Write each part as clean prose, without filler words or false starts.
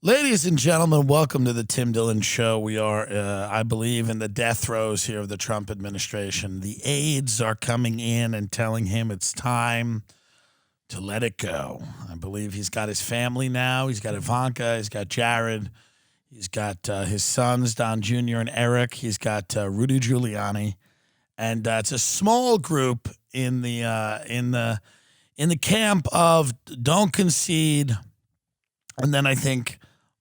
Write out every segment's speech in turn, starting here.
Ladies and gentlemen, welcome to the Tim Dillon Show. We are, I believe, in the death throes here of the Trump administration. The aides are coming in and telling him it's time to let it go. I believe he's got his family now. He's got Ivanka. He's got Jared. He's got his sons, Don Jr. and Eric. He's got Rudy Giuliani, and it's a small group in the camp of don't concede. And then I think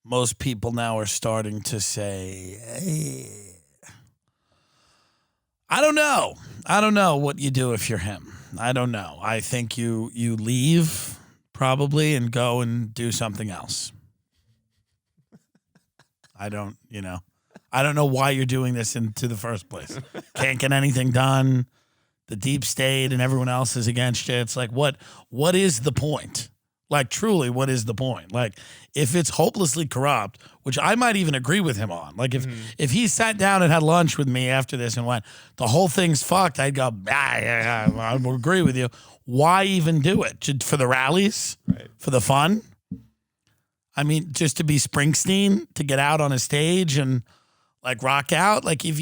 most people now are starting to say, hey, I don't know. I don't know what you do if you're him. I don't know. I think you leave probably and go and do something else. I don't know why you're doing this into the first place. Can't get anything done. The deep state and everyone else is against you. It's like, what is the point? Like, truly, what is the point? Like, if it's hopelessly corrupt, which I might even agree with him on. Like, if he sat down and had lunch with me after this and went, the whole thing's fucked, I'd go, I would agree with you. Why even do it? For the rallies? Right. For the fun? I mean, just to be Springsteen, to get out on a stage and, like, rock out? Like, if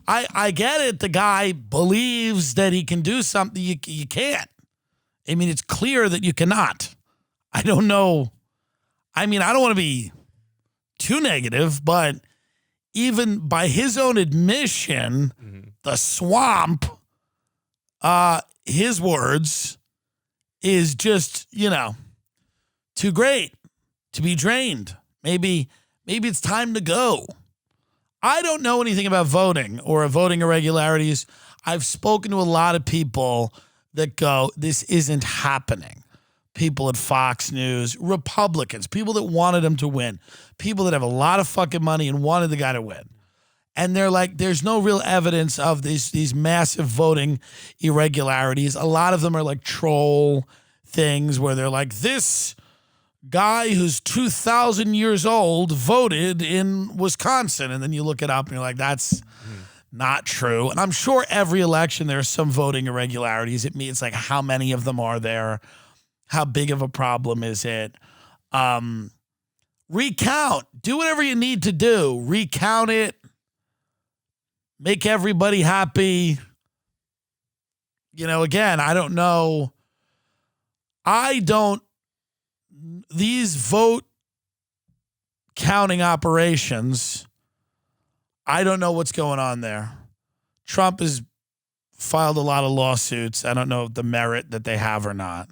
I get it. The guy believes that he can do something you can't. I mean, it's clear that you cannot. I don't know. I mean, I don't want to be too negative, but even by his own admission, the swamp, his words, is just, too great to be drained. Maybe it's time to go. I don't know anything about voting or voting irregularities. I've spoken to a lot of people that go, this isn't happening. People at Fox News, Republicans, people that wanted him to win, people that have a lot of fucking money and wanted the guy to win. And they're like, there's no real evidence of these massive voting irregularities. A lot of them are like troll things where they're like, this guy who's 2,000 years old voted in Wisconsin. And then you look it up and you're like, that's not true. And I'm sure every election there's some voting irregularities. It's like, how many of them are there? How big of a problem is it? Recount. Do whatever you need to do. Recount it. Make everybody happy. Again, I don't know. These vote counting operations, I don't know what's going on there. Trump has filed a lot of lawsuits. I don't know the merit that they have or not.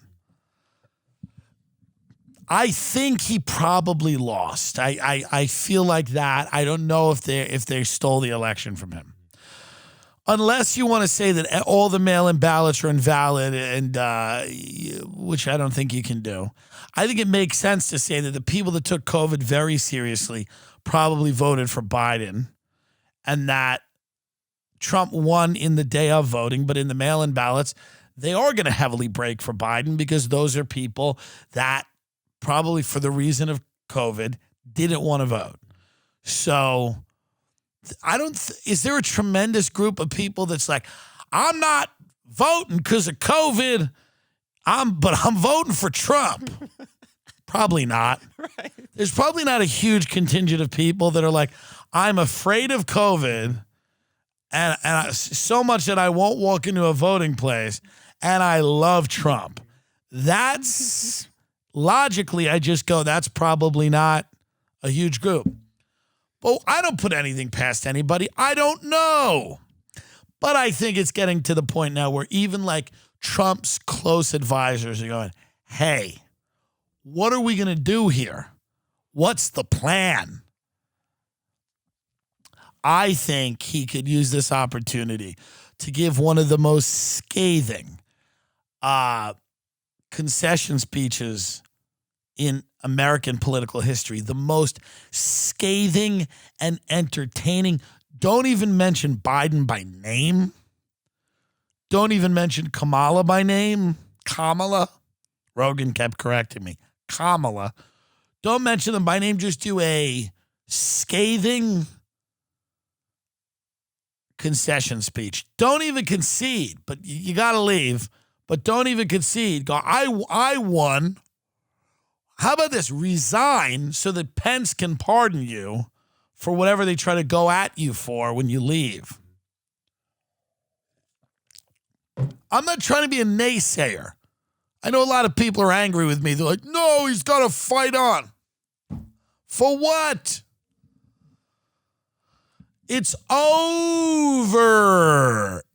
I think he probably lost. I feel like that. I don't know if they stole the election from him. Unless you want to say that all the mail-in ballots are invalid, and which I don't think you can do. I think it makes sense to say that the people that took COVID very seriously probably voted for Biden, and that Trump won in the day of voting, but in the mail-in ballots, they are going to heavily break for Biden because those are people that probably for the reason of COVID didn't want to vote. So is there a tremendous group of people that's like, I'm not voting because of COVID, but I'm voting for Trump? Probably not. Right. There's probably not a huge contingent of people that are like, I'm afraid of COVID and so much that I won't walk into a voting place, and I love Trump. That's logically, I just go, that's probably not a huge group. But I don't put anything past anybody. I don't know. But I think it's getting to the point now where even like Trump's close advisors are going, hey, what are we going to do here? What's the plan? I think he could use this opportunity to give one of the most scathing concession speeches in American political history. The most scathing and entertaining. Don't even mention Biden by name. Don't even mention Kamala by name. Kamala. Rogan kept correcting me. Kamala. Don't mention them by name. Just do a scathing concession speech. Don't even concede, but you got to leave. But don't even concede. Go, I won. How about this? Resign so that Pence can pardon you for whatever they try to go at you for when you leave. I'm not trying to be a naysayer. I know a lot of people are angry with me. They're like, no, he's got to fight on. For what? It's over.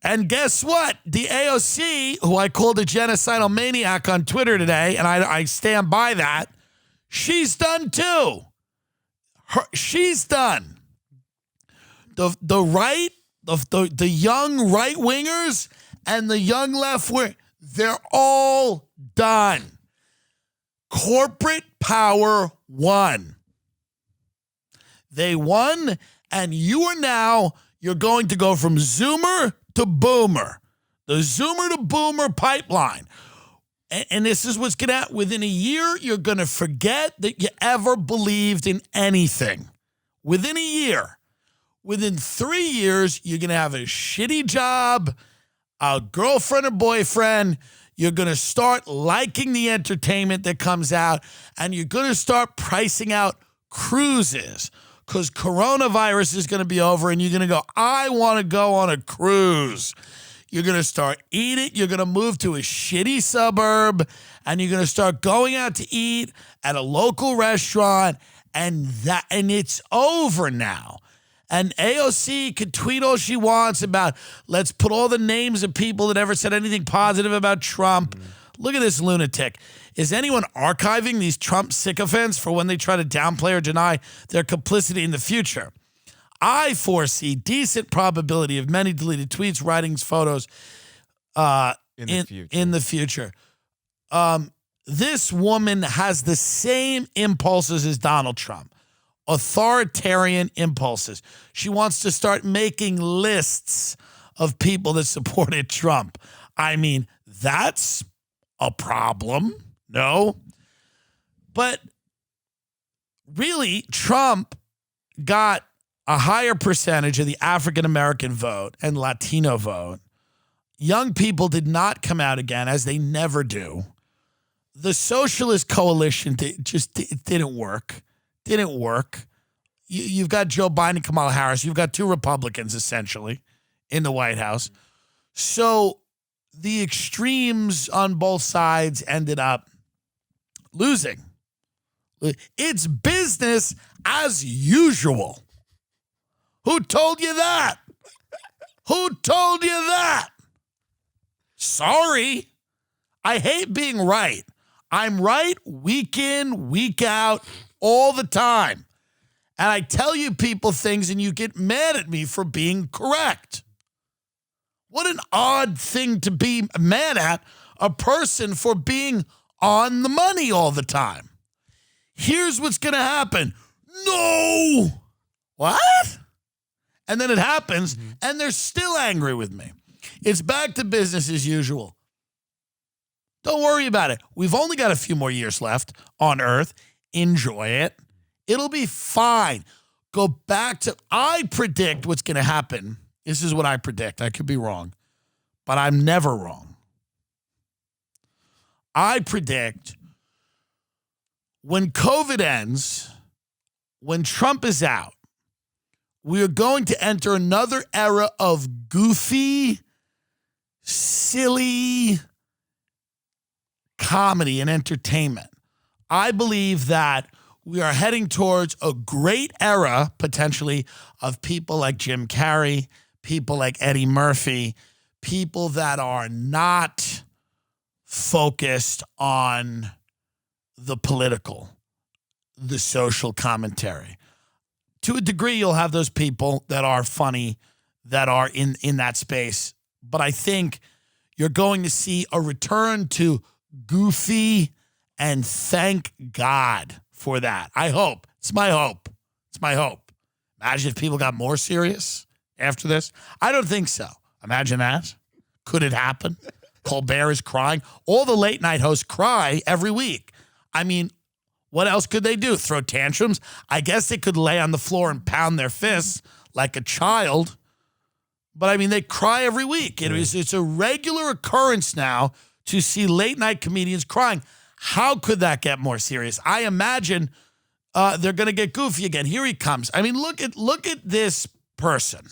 And guess what? The AOC, who I called a genocidal maniac on Twitter today, and I stand by that, she's done too. She's done. The right, the young right-wingers and the young left-wing, they're all done. Corporate power won. They won, and you're going to go from Zoomer to Boomer. The Zoomer to Boomer pipeline. And this is what's going to happen. Within a year, you're going to forget that you ever believed in anything. Within a year. Within 3 years, you're going to have a shitty job, a girlfriend or boyfriend. You're going to start liking the entertainment that comes out, and you're going to start pricing out cruises because coronavirus is going to be over, and you're going to go, I want to go on a cruise. You're going to start eating. You're going to move to a shitty suburb, and you're going to start going out to eat at a local restaurant, and it's over now. And AOC could tweet all she wants about, let's put all the names of people that ever said anything positive about Trump. Look at this lunatic. Is anyone archiving these Trump sycophants for when they try to downplay or deny their complicity in the future? I foresee decent probability of many deleted tweets, writings, photos in the future. This woman has the same impulses as Donald Trump. Authoritarian impulses. She wants to start making lists of people that supported Trump. I mean, that's a problem. No. But really, Trump got a higher percentage of the African-American vote and Latino vote. Young people did not come out again, as they never do. The socialist coalition just didn't work. Didn't work. You've got Joe Biden and Kamala Harris. You've got two Republicans, essentially, in the White House. So the extremes on both sides ended up losing. It's business as usual. Who told you that? Who told you that? Sorry. I hate being right. I'm right week in, week out, all the time. And I tell you people things and you get mad at me for being correct. What an odd thing to be mad at a person for being on the money all the time. Here's what's going to happen. No. What? And then it happens and they're still angry with me. It's back to business as usual. Don't worry about it. We've only got a few more years left on Earth. Enjoy it. It'll be fine. Go back to, I predict what's going to happen. This is what I predict. I could be wrong, but I'm never wrong. I predict when COVID ends, when Trump is out, we are going to enter another era of goofy, silly comedy and entertainment. I believe that we are heading towards a great era, potentially, of people like Jim Carrey, people like Eddie Murphy, people that are not focused on the political, the social commentary. To a degree, you'll have those people that are funny, that are in that space. But I think you're going to see a return to goofy, and thank God for that. I hope. It's my hope. It's my hope. Imagine if people got more serious after this. I don't think so. Imagine that. Could it happen? Colbert is crying. All the late night hosts cry every week. I mean, what else could they do? Throw tantrums? I guess they could lay on the floor and pound their fists like a child. But I mean, they cry every week. It's a regular occurrence now to see late night comedians crying. How could that get more serious? I imagine they're going to get goofy again. Here he comes. I mean, look at this person.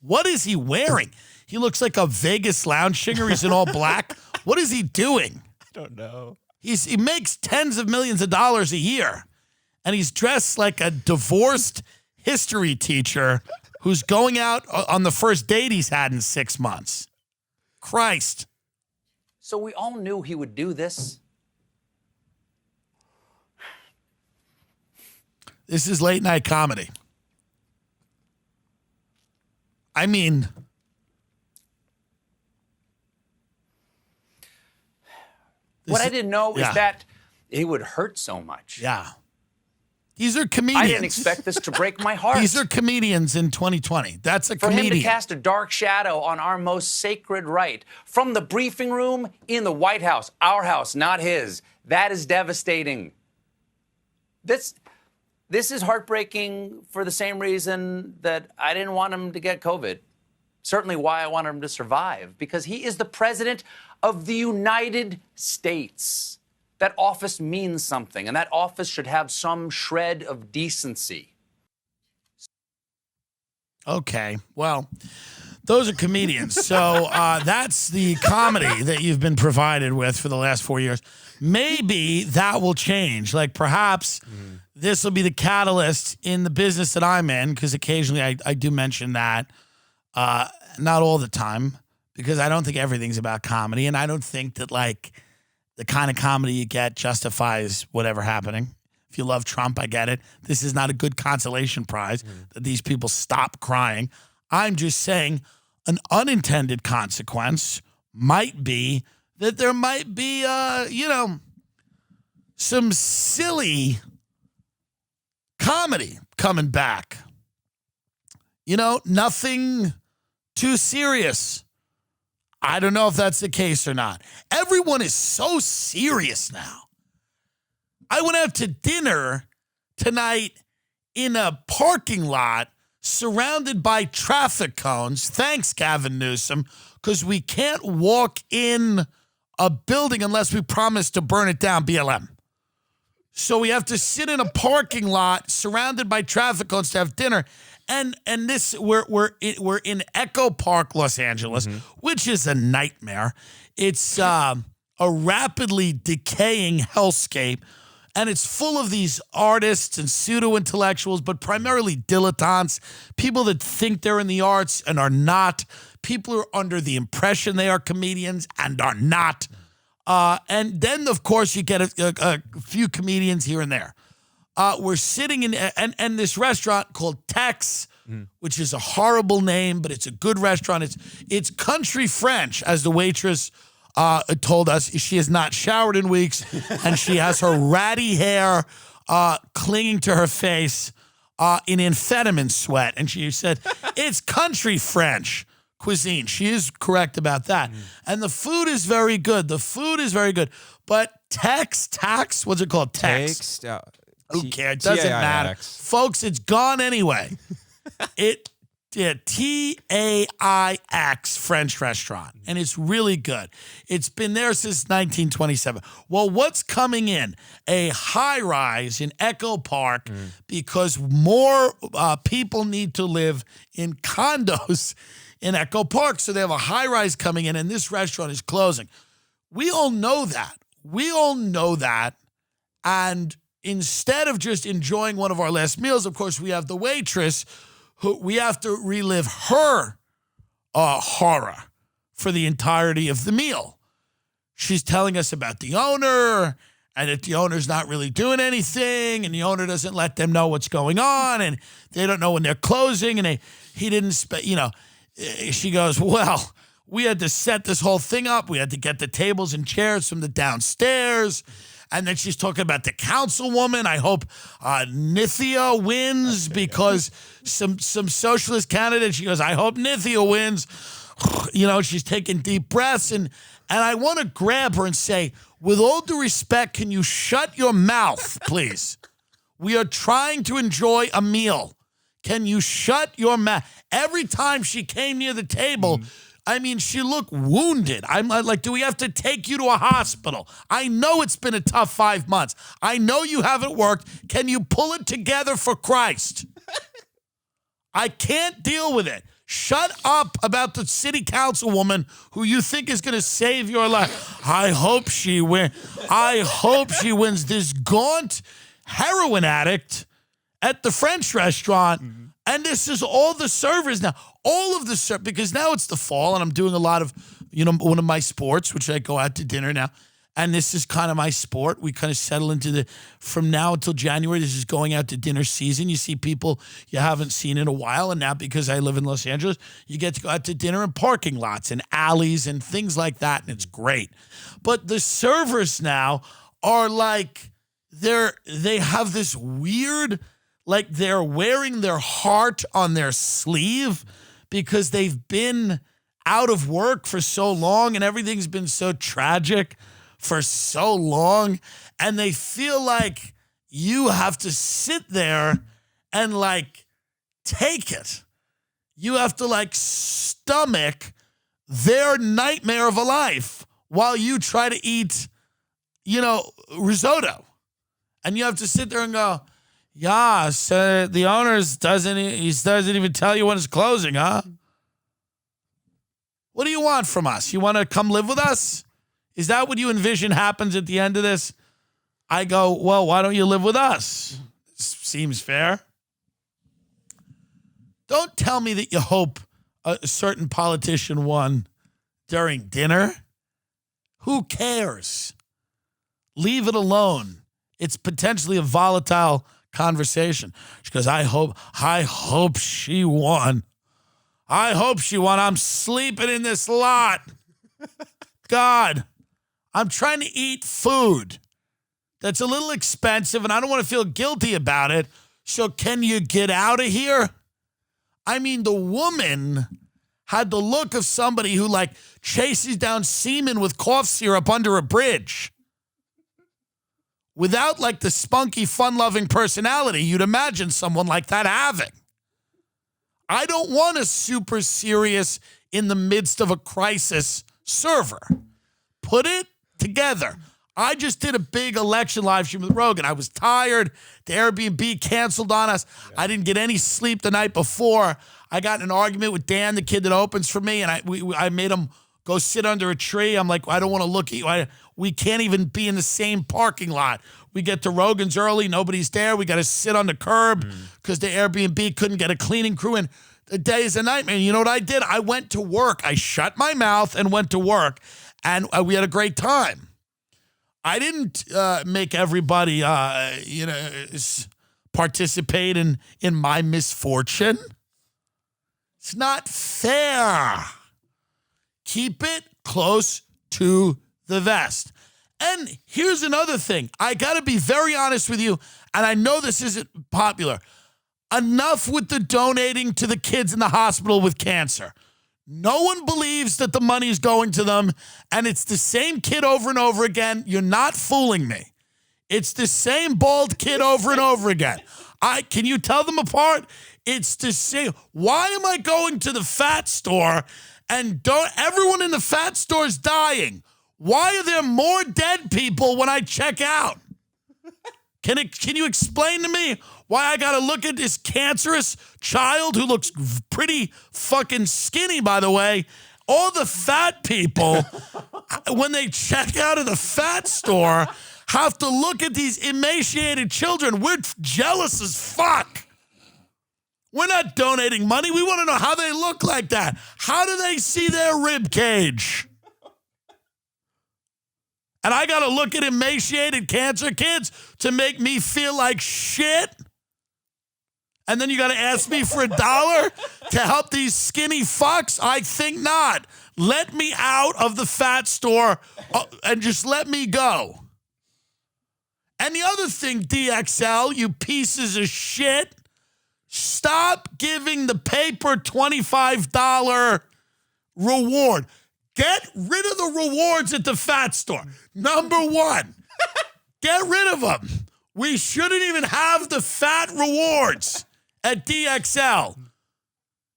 What is he wearing? He looks like a Vegas lounge singer. He's in all black. What is he doing? I don't know. He makes tens of millions of dollars a year, and he's dressed like a divorced history teacher who's going out on the first date he's had in 6 months. Christ. So we all knew he would do this. This is late night comedy. I mean, What I didn't know is that it would hurt so much. Yeah. These are comedians. I didn't expect this to break my heart. These are comedians in 2020. That's a comedian. For him to cast a dark shadow on our most sacred right. From the briefing room in the White House, our house, not his. That is devastating. This is heartbreaking for the same reason that I didn't want him to get COVID. Certainly why I wanted him to survive. Because he is the president of the United States. That office means something, and that office should have some shred of decency. Okay, well, those are comedians. So that's the comedy that you've been provided with for the last 4 years. Maybe that will change. Like perhaps this will be the catalyst in the business that I'm in, because occasionally I do mention that. Not all the time, because I don't think everything's about comedy, and I don't think that like the kind of comedy you get justifies whatever happening. If you love Trump, I get it. This is not a good consolation prize that these people stop crying. I'm just saying an unintended consequence might be that there might be, some silly comedy coming back. Nothing too serious. I don't know if that's the case or not. Everyone is so serious now. I went out to dinner tonight in a parking lot surrounded by traffic cones. Thanks, Gavin Newsom, because we can't walk in a building unless we promise to burn it down, BLM. So we have to sit in a parking lot surrounded by traffic cones to have dinner. And this we're in Echo Park, Los Angeles, which is a nightmare. It's a rapidly decaying hellscape, and it's full of these artists and pseudo-intellectuals, but primarily dilettantes, people that think they're in the arts and are not, people who are under the impression they are comedians and are not. And then, of course, you get a few comedians here and there. We're sitting in and this restaurant called Tex, which is a horrible name, but it's a good restaurant. It's country French, as the waitress told us. She has not showered in weeks, and she has her ratty hair clinging to her face in amphetamine sweat. And she said, it's country French cuisine. She is correct about that. And the food is very good. But Tex, what's it called? Tex. Who cares? It doesn't matter. Folks, it's gone anyway. T-A-I-X French restaurant, and it's really good. It's been there since 1927. Well, what's coming in? A high-rise in Echo Park because more people need to live in condos in Echo Park. So they have a high-rise coming in, and this restaurant is closing. We all know that. And instead of just enjoying one of our last meals, of course, we have the waitress who we have to relive her horror for the entirety of the meal. She's telling us about the owner and that the owner's not really doing anything, and the owner doesn't let them know what's going on, and they don't know when they're closing, and he didn't she goes, well, we had to set this whole thing up. We had to get the tables and chairs from the downstairs. And then she's talking about the councilwoman. I hope Nithya wins because some socialist candidate. She goes, I hope Nithya wins. She's taking deep breaths. And I want to grab her and say, with all due respect, can you shut your mouth, please? We are trying to enjoy a meal. Can you shut your mouth? Every time she came near the table, I mean, she looked wounded. I'm like, do we have to take you to a hospital? I know it's been a tough 5 months. I know you haven't worked. Can you pull it together for Christ? I can't deal with it. Shut up about the city councilwoman who you think is going to save your life. I hope she wins. I hope she wins. This gaunt heroin addict at the French restaurant. And this is all the servers now. All of the servers, because now it's the fall and I'm doing a lot of, one of my sports, which I go out to dinner now. And this is kind of my sport. We kind of settle into from now until January, this is going out to dinner season. You see people you haven't seen in a while. And now because I live in Los Angeles, you get to go out to dinner in parking lots and alleys and things like that. And it's great. But the servers now are like, they have this weird, like they're wearing their heart on their sleeve because they've been out of work for so long and everything's been so tragic for so long, and they feel like you have to sit there and like take it. You have to like stomach their nightmare of a life while you try to eat, risotto. And you have to sit there and go, yeah, so the owners doesn't even tell you when it's closing, huh? What do you want from us? You want to come live with us? Is that what you envision happens at the end of this? I go, well, why don't you live with us? Seems fair. Don't tell me that you hope a certain politician won during dinner. Who cares? Leave it alone. It's potentially a volatile conversation. She goes, I hope she won. I hope she won. I'm sleeping in this lot. God. I'm trying to eat food that's a little expensive, and I don't want to feel guilty about it. So can you get out of here? I mean, the woman had the look of somebody who, like, chases down semen with cough syrup under a bridge. Without, like, the spunky, fun-loving personality you'd imagine someone like that having. I don't want a super serious, in the midst of a crisis server. Put it together. I just did a big election live stream with Rogan. I was tired. The Airbnb canceled on us. Yeah. I didn't get any sleep the night before. I got in an argument with Dan, the kid that opens for me, and I made him go sit under a tree. I'm like, I don't want to look at you. We can't even be in the same parking lot. We get to Rogan's early. Nobody's there. We got to sit on the curb because the Airbnb couldn't get a cleaning crew in. The day is a nightmare. You know what I did? I went to work. I shut my mouth and went to work. And we had a great time. I didn't make everybody, participate in my misfortune. It's not fair. Keep it close to the vest. And here's another thing. I got to be very honest with you, and I know this isn't popular. Enough with the donating to the kids in the hospital with cancer. No one believes that the money's going to them, and it's the same kid over and over again. You're not fooling me. It's the same bald kid over and over again. Can you tell them apart? It's the same. Why am I going to the fat store and everyone in the fat store is dying? Why are there more dead people when I check out? Can you explain to me why I got to look at this cancerous child who looks pretty fucking skinny, by the way? All the fat people, when they check out of the fat store, have to look at these emaciated children. We're jealous as fuck. We're not donating money. We want to know how they look like that. How do they see their rib cage? And I got to look at emaciated cancer kids to make me feel like shit? And then you got to ask me for $1 to help these skinny fucks? I think not. Let me out of the fat store and just let me go. And the other thing, DXL, you pieces of shit, stop giving the paper $25 reward. Get rid of the rewards at the fat store. Number one, get rid of them. We shouldn't even have the fat rewards at DXL.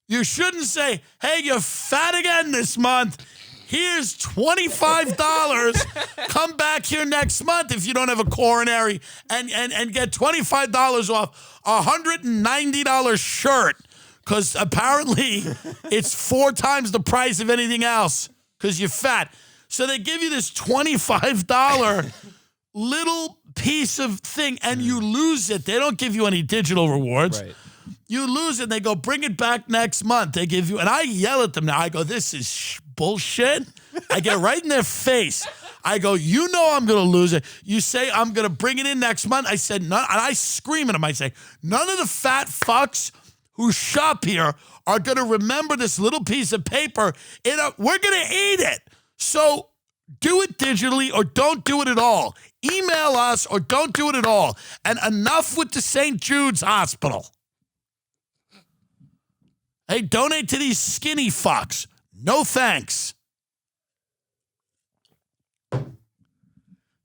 You shouldn't say, hey, you're fat again this month. Here's $25. Come back here next month if you don't have a coronary and get $25 off a $190 shirt because apparently it's 4 times the price of anything else because you're fat. So they give you this $25 little piece of thing and you lose it. They don't give you any digital rewards. Right. You lose it and they go, bring it back next month. They give you, and I yell at them now. I go, this is bullshit. I get right in their face. I go, you know I'm going to lose it. You say I'm going to bring it in next month. I said, none, and I scream at them. I say, none of the fat fucks who shop here are going to remember this little piece of paper. We're going to eat it. So do it digitally or don't do it at all. Email us or don't do it at all. And enough with the St. Jude's Hospital. Hey, donate to these skinny fucks. No thanks.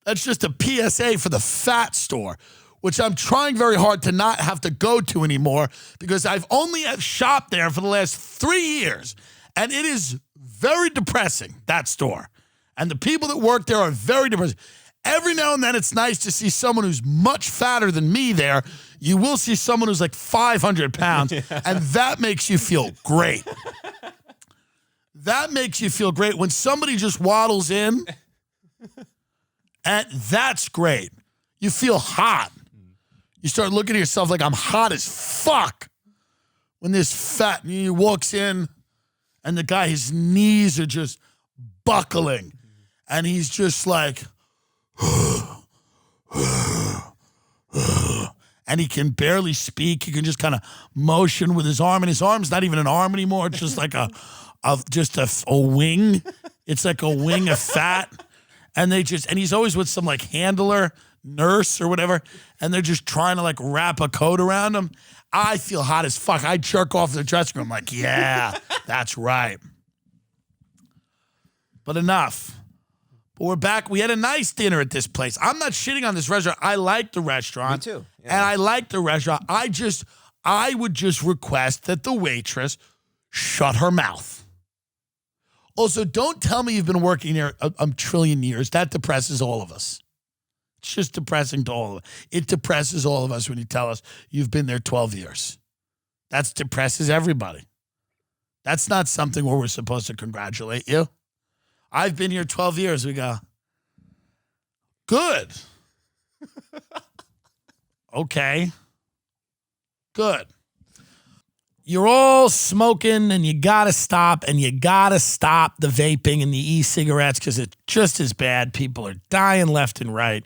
That's just a PSA for the fat store, which I'm trying very hard to not have to go to anymore because I've only shopped there for the last 3 years. And it is very depressing, that store. And the people that work there are very depressing. Every now and then it's nice to see someone who's much fatter than me there. You will see someone who's like 500 pounds, and that makes you feel great. That makes you feel great when somebody just waddles in, and that's great. You feel hot. You start looking at yourself like I'm hot as fuck. When this fat, he walks in, and the guy, his knees are just buckling, and he's just like, and he can barely speak. He can just kind of motion with his arm, and his arm's not even an arm anymore. It's just like a wing. It's like a wing of fat, and he's always with some like handler, nurse or whatever, and they're just trying to like wrap a coat around him. I feel hot as fuck. I jerk off in the dressing room like, yeah, that's right. But enough. But we're back. We had a nice dinner at this place. I'm not shitting on this restaurant. I like the restaurant. Me too. Yeah. And I like the restaurant. I would just request that the waitress shut her mouth. Also, don't tell me you've been working there a trillion years. That depresses all of us. It's just depressing to all of us. It depresses all of us when you tell us you've been there 12 years. That depresses everybody. That's not something where we're supposed to congratulate you. I've been here 12 years. We go, good. Okay. Good. You're all smoking and you got to stop, and you got to stop the vaping and the e-cigarettes because it's just as bad. People are dying left and right.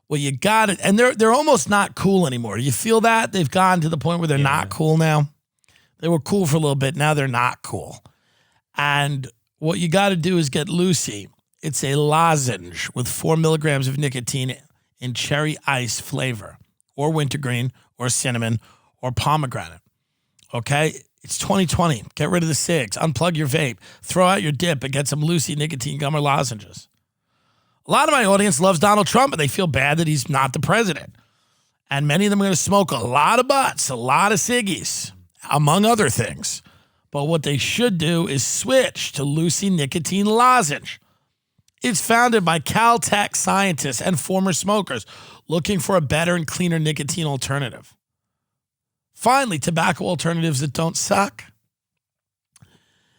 Well, you got it. And they're almost not cool anymore. Do you feel that? They've gotten to the point where they're not cool now. They were cool for a little bit. Now they're not cool. And what you got to do is get Lucy. It's a lozenge with 4 milligrams of nicotine in cherry ice flavor, or wintergreen, or cinnamon, or pomegranate. Okay? It's 2020. Get rid of the cigs. Unplug your vape. Throw out your dip and get some Lucy nicotine gum or lozenges. A lot of my audience loves Donald Trump, and they feel bad that he's not the president. And many of them are going to smoke a lot of butts, a lot of ciggies, among other things. But what they should do is switch to Lucy Nicotine Lozenge. It's founded by Caltech scientists and former smokers looking for a better and cleaner nicotine alternative. Finally, tobacco alternatives that don't suck.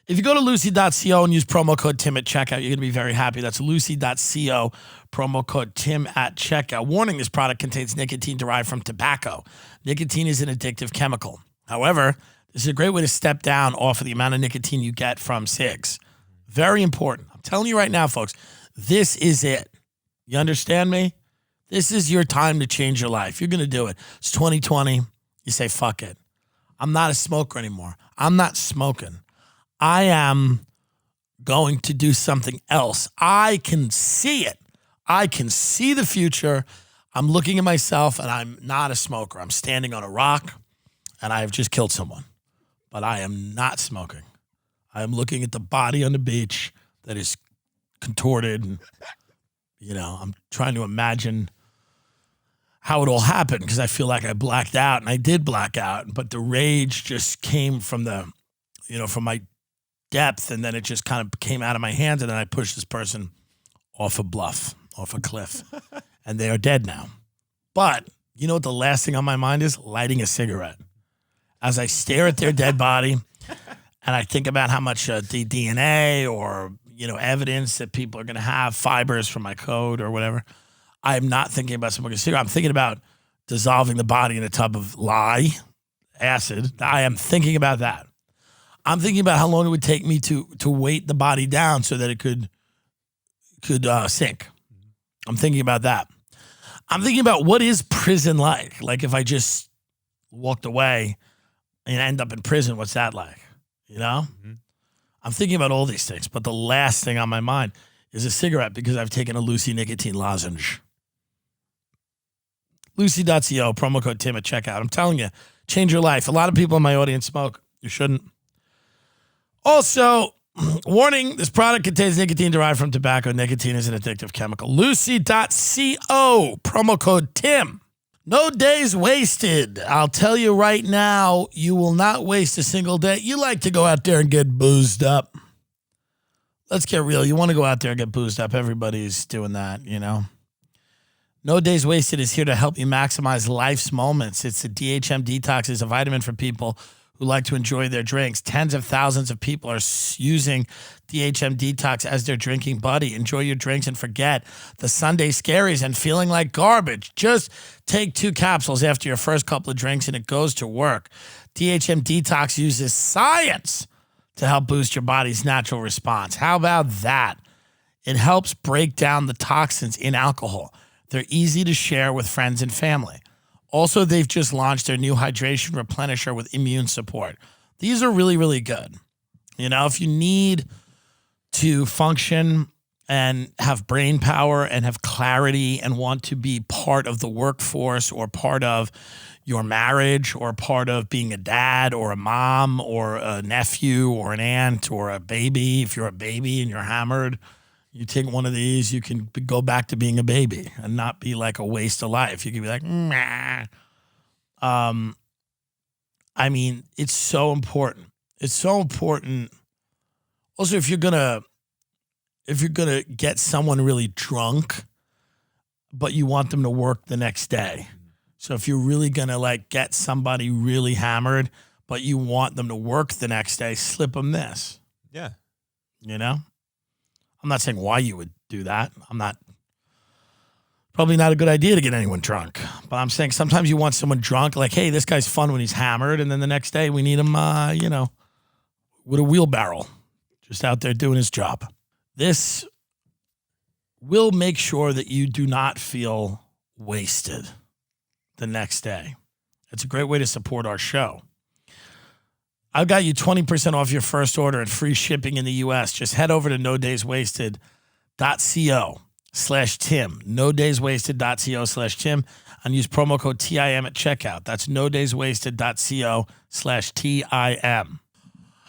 If you go to lucy.co and use promo code Tim at checkout, you're going to be very happy. That's lucy.co, promo code Tim at checkout. Warning, this product contains nicotine derived from tobacco. Nicotine is an addictive chemical. However, this is a great way to step down off of the amount of nicotine you get from cigs. Very important. I'm telling you right now, folks, this is it. You understand me? This is your time to change your life. You're going to do it. It's 2020. You say, fuck it. I'm not a smoker anymore. I'm not smoking. I am going to do something else. I can see it. I can see the future. I'm looking at myself, and I'm not a smoker. I'm standing on a rock, and I have just killed someone. But I am not smoking. I am looking at the body on the beach that is contorted, and, I'm trying to imagine how it all happened because I feel like I blacked out, and I did black out, but the rage just came from the from my depth, and then it just kind of came out of my hands, and then I pushed this person off a bluff, off a cliff, and they are dead now. But you know what the last thing on my mind is? Lighting a cigarette. As I stare at their dead body, and I think about how much DNA or evidence that people are going to have, fibers from my code or whatever, I'm not thinking about smoking a cigarette. I'm thinking about dissolving the body in a tub of lye, acid. I am thinking about that. I'm thinking about how long it would take me to weight the body down so that it could sink. I'm thinking about that. I'm thinking about what is prison like? Like if I just walked away and end up in prison, what's that like? I'm thinking about all these things, but the last thing on my mind is a cigarette because I've taken a Lucy nicotine lozenge. Lucy.co, promo code Tim at checkout. I'm telling you, change your life. A lot of people in my audience smoke. You shouldn't. Also, warning, this product contains nicotine derived from tobacco. Nicotine is an addictive chemical. Lucy.co, promo code Tim. No days wasted. I'll tell you right now, you will not waste a single day. You like to go out there and get boozed up. Let's get real. You want to go out there and get boozed up. Everybody's doing that, No Days Wasted is here to help you maximize life's moments. It's a DHM Detox. It's a vitamin for people who like to enjoy their drinks. Tens of thousands of people are using DHM Detox as their drinking buddy. Enjoy your drinks and forget the Sunday scaries and feeling like garbage. Just take 2 capsules after your first couple of drinks and it goes to work. DHM Detox uses science to help boost your body's natural response. How about that? It helps break down the toxins in alcohol. They're easy to share with friends and family. Also, they've just launched their new hydration replenisher with immune support. These are really, really good. If you need to function and have brain power and have clarity and want to be part of the workforce or part of your marriage or part of being a dad or a mom or a nephew or an aunt or a baby, if you're a baby and you're hammered, you take one of these, you can go back to being a baby and not be like a waste of life. You can be like, nah. It's so important. It's so important. Also, if you're gonna get someone really drunk, but you want them to work the next day. So if you're really gonna get somebody really hammered, but you want them to work the next day, slip them this. Yeah. I'm not saying why you would do that. Probably not a good idea to get anyone drunk. But I'm saying sometimes you want someone drunk, like, hey, this guy's fun when he's hammered, and then the next day we need him, with a wheelbarrow, just out there doing his job. This will make sure that you do not feel wasted the next day. It's a great way to support our show. I've got you 20% off your first order and free shipping in the U.S. Just head over to nodayswasted.co/Tim, nodayswasted.co/Tim, and use promo code TIM at checkout. That's nodayswasted.co/TIM.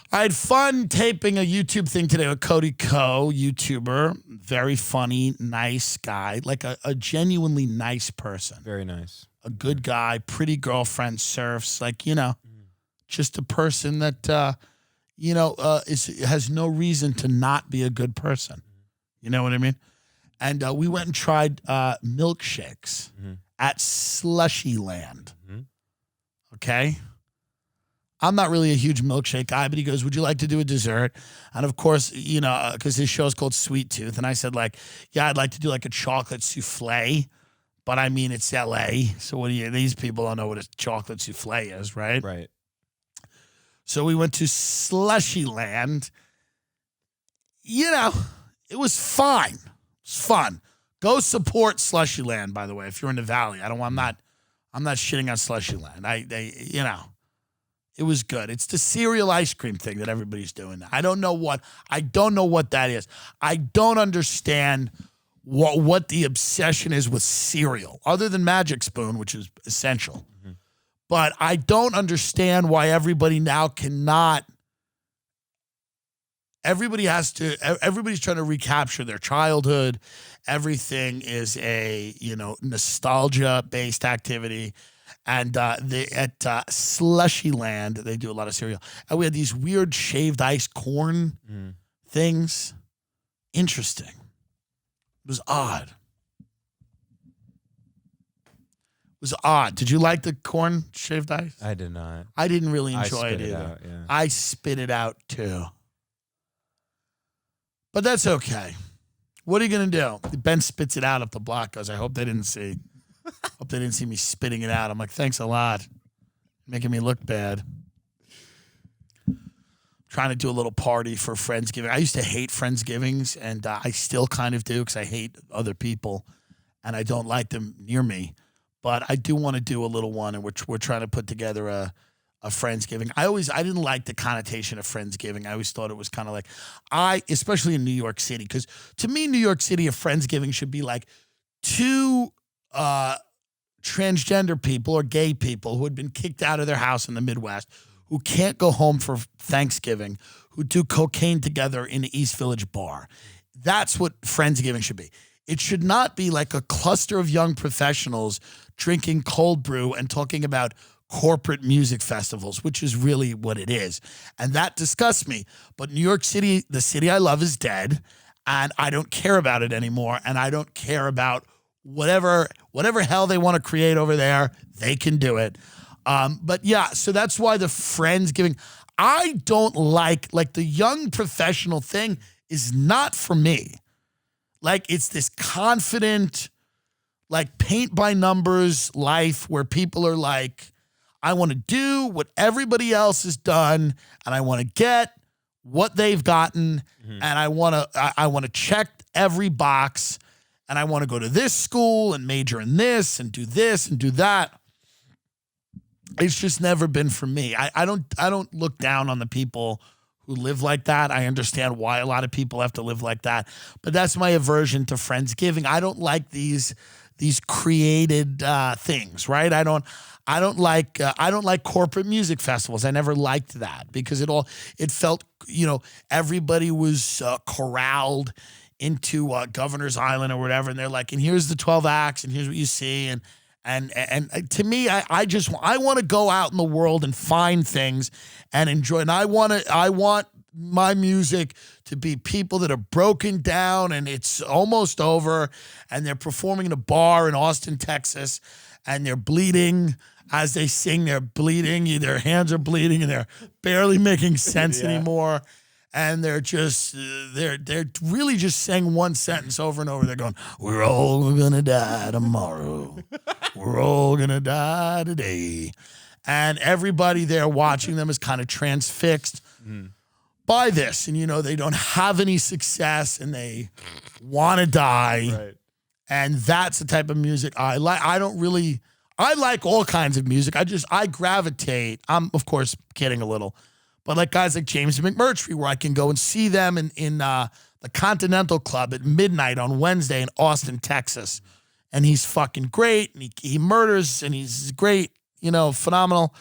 I had fun taping a YouTube thing today with 𝐂𝐐𝐃, YouTuber, very funny, nice guy, like a genuinely nice person. Very nice. A good guy, pretty girlfriend, surfs, just a person that, has no reason to not be a good person. You know what I mean? And we went and tried milkshakes at Slushy Land. Okay? I'm not really a huge milkshake guy, but he goes, would you like to do a dessert? And of course, because his show's called Sweet Tooth. And I said, yeah, I'd like to do a chocolate souffle. But it's LA. So these people don't know what a chocolate souffle is, right? Right. So we went to Slushy Land. It was fine. It was fun. Go support Slushy Land, by the way, if you're in the Valley. I'm not shitting on Slushy Land. It was good. It's the cereal ice cream thing that everybody's doing. I don't know what that is. I don't understand what the obsession is with cereal, other than Magic Spoon, which is essential. But I don't understand why everybody now cannot. Everybody's trying to recapture their childhood. Everything is a, nostalgia-based activity. And at Slushy Land, they do a lot of cereal. And we had these weird shaved ice corn things. Interesting. It was odd. It was odd. Did you like the corn shaved ice? I did not. I didn't really enjoy it spit either. out, yeah. I spit it out too. But that's okay. What are you going to do? Ben spits it out up the block goes, I hope they didn't see. Hope they didn't see me spitting it out. I'm like, thanks a lot. Making me look bad. Trying to do a little party for Friendsgiving. I used to hate Friendsgivings, and I still kind of do because I hate other people, and I don't like them near me. But I do want to do a little one, and we're trying to put together a Friendsgiving. I didn't like the connotation of Friendsgiving. I always thought it was kind of like, especially in New York City, because to me, New York City, a Friendsgiving should be like two transgender people or gay people who had been kicked out of their house in the Midwest, who can't go home for Thanksgiving, who do cocaine together in the East Village bar. That's what Friendsgiving should be. It should not be like a cluster of young professionals drinking cold brew and talking about corporate music festivals, which is really what it is. And that disgusts me. But New York City, the city I love, is dead, and I don't care about it anymore, and I don't care about whatever hell they want to create over there. They can do it. But yeah, so that's why the Friendsgiving, I don't like the young professional thing is not for me. Like, it's this confident, like, paint by numbers life where people are like, I want to do what everybody else has done, and I want to get what they've gotten, and I want to check every box, and I want to go to this school and major in this and do that. It's just never been for me. I don't look down on the people who live like that. I understand why a lot of people have to live like that, but that's my aversion to Friendsgiving. I don't like these created things, right? I don't like corporate music festivals. I never liked that because it felt, everybody was corralled into Governor's Island or whatever, and they're like, and here's the 12 acts, and here's what you see, and to me, I want to go out in the world and find things and enjoy. And I want my music to be people that are broken down and it's almost over, and they're performing in a bar in Austin, Texas, and they're bleeding as they sing. They're bleeding. Their hands are bleeding, and they're barely making sense anymore. And they're just, they're really just saying one sentence over and over. They're going, we're all going to die tomorrow. We're all going to die today. And everybody there watching them is kind of transfixed by this. And, they don't have any success and they want to die. Right. And that's the type of music I like. I like all kinds of music. I gravitate. I'm, of course, kidding a little. But like guys like James McMurtry, where I can go and see them in the Continental Club at midnight on Wednesday in Austin, Texas. And he's fucking great, and he murders, and he's great, phenomenal.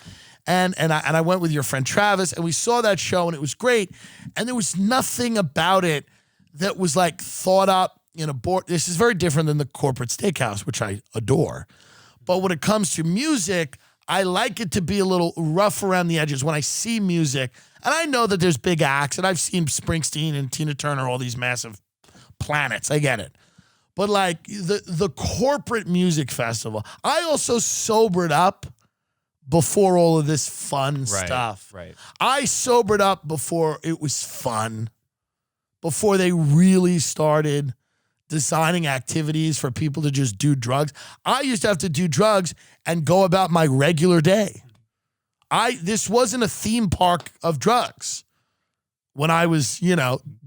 And I went with your friend Travis, and we saw that show, and it was great. And there was nothing about it that was like thought up in a board. This is very different than the corporate steakhouse, which I adore. But when it comes to music, I like it to be a little rough around the edges when I see music. And I know that there's big acts, and I've seen Springsteen and Tina Turner, all these massive planets. I get it. But like the corporate music festival, I also sobered up before all of this fun stuff. Right. I sobered up before it was fun, before they really started designing activities for people to just do drugs. I used to have to do drugs and go about my regular day. This wasn't a theme park of drugs when I was,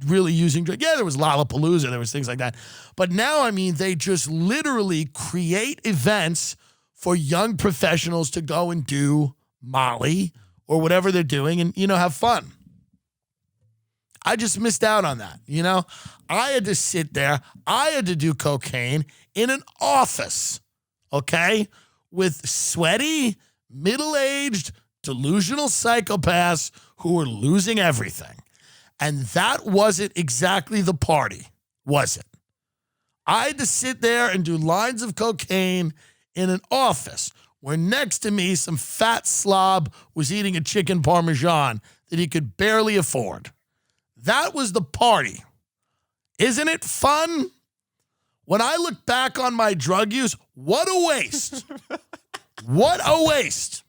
really using drugs. Yeah, there was Lollapalooza, there was things like that. But now, they just literally create events for young professionals to go and do Molly or whatever they're doing and, have fun. I just missed out on that, I had to sit there. I had to do cocaine in an office, okay, with sweaty, middle-aged, delusional psychopaths who were losing everything. And that wasn't exactly the party, was it? I had to sit there and do lines of cocaine in an office where next to me some fat slob was eating a chicken parmesan that he could barely afford. That was the party. Isn't it fun? When I look back on my drug use, what a waste. What a waste.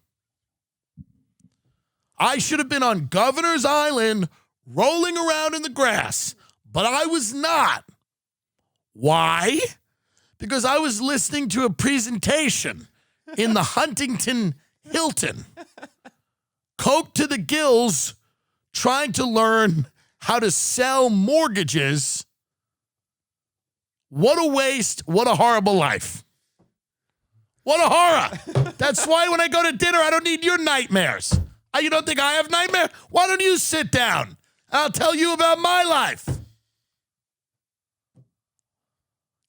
I should have been on Governor's Island rolling around in the grass, but I was not. Why? Because I was listening to a presentation in the Huntington Hilton, coked to the gills, trying to learn how to sell mortgages. What a waste. What a horrible life. What a horror. That's why when I go to dinner, I don't need your nightmares. You don't think I have nightmares? Why don't you sit down? I'll tell you about my life.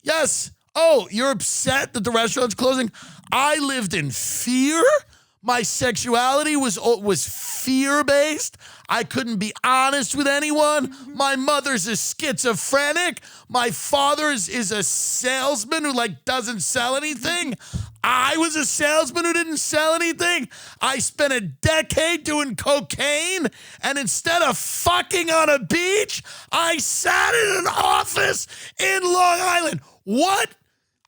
Yes. Oh, you're upset that the restaurant's closing? I lived in fear. My sexuality was fear-based. I couldn't be honest with anyone. My mother's a schizophrenic. My father is a salesman who doesn't sell anything. I was a salesman who didn't sell anything. I spent a decade doing cocaine, and instead of fucking on a beach, I sat in an office in Long Island. What?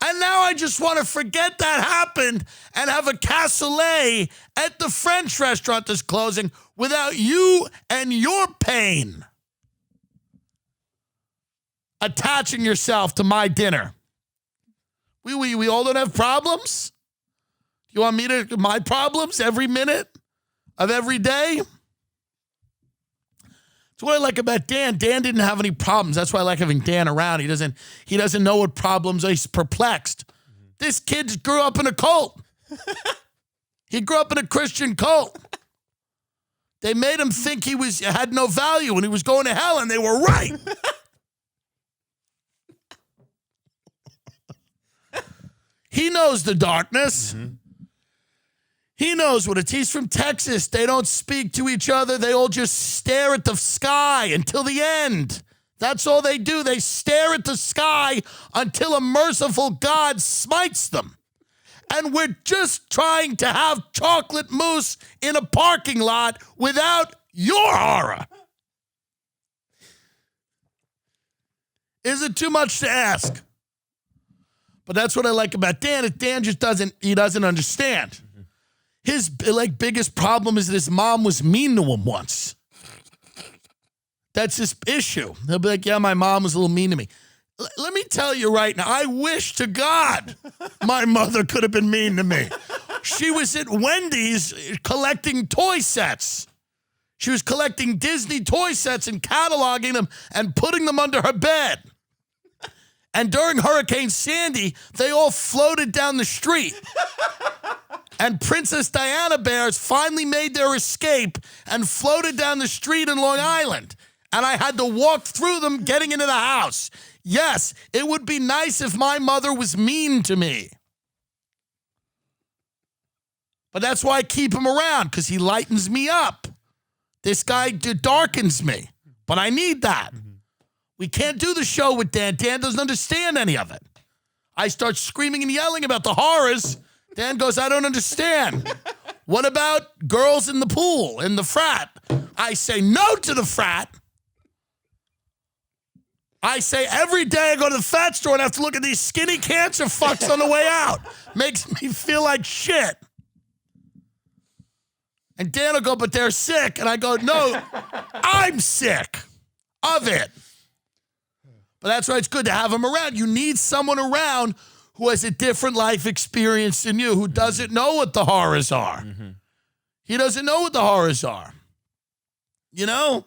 And now I just want to forget that happened and have a cassoulet at the French restaurant that's closing without you and your pain attaching yourself to my dinner. We all don't have problems? You want me to, my problems every minute of every day? That's what I like about Dan. Dan didn't have any problems. That's why I like having Dan around. He doesn't know what problems are. He's perplexed. This kid grew up in a cult. He grew up in a Christian cult. They made him think he had no value and he was going to hell, and they were right. He knows the darkness. Mm-hmm. He knows what it's. He's from Texas. They don't speak to each other. They all just stare at the sky until the end. That's all they do. They stare at the sky until a merciful God smites them. And we're just trying to have chocolate mousse in a parking lot without your horror. Is it too much to ask? But that's what I like about Dan. Is Dan just doesn't understand. His biggest problem is that his mom was mean to him once. That's his issue. He'll be like, yeah, my mom was a little mean to me. Let me tell you right now, I wish to God my mother could have been mean to me. She was at Wendy's collecting toy sets. She was collecting Disney toy sets and cataloging them and putting them under her bed. And during Hurricane Sandy, they all floated down the street. And Princess Diana bears finally made their escape and floated down the street in Long Island. And I had to walk through them getting into the house. Yes, it would be nice if my mother was mean to me. But that's why I keep him around, because he lightens me up. This guy darkens me. But I need that. We can't do the show with Dan. Dan doesn't understand any of it. I start screaming and yelling about the horrors. Dan goes, I don't understand. What about girls in the pool, in the frat? I say no to the frat. I say every day I go to the fat store and have to look at these skinny cancer fucks on the way out. Makes me feel like shit. And Dan will go, but they're sick. And I go, no, I'm sick of it. But that's why it's good to have him around. You need someone around who has a different life experience than you, who doesn't know what the horrors are. Mm-hmm. He doesn't know what the horrors are. You know?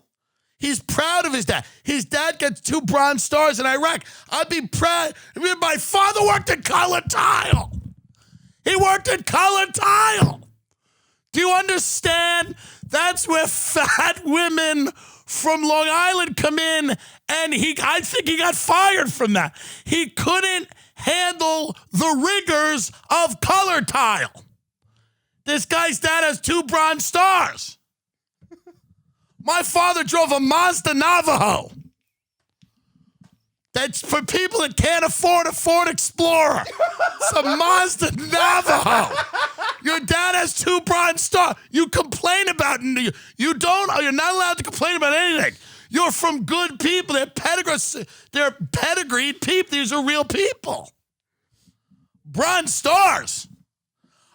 He's proud of his dad. His dad gets 2 Bronze Stars in Iraq. I'd be proud. My father worked at Color Tile. He worked at Color Tile. Do you understand? That's where fat women from Long Island come in, and I think he got fired from that. He couldn't handle the rigors of Color Tile. This guy's dad has 2 Bronze Stars. My father drove a Mazda Navajo. That's for people that can't afford a Ford Explorer. It's a Mazda Navajo. Your dad has 2 Bronze Stars. You complain about it. You're not allowed to complain about anything. You're from good people. They're pedigreed people. These are real people. Bronze Stars.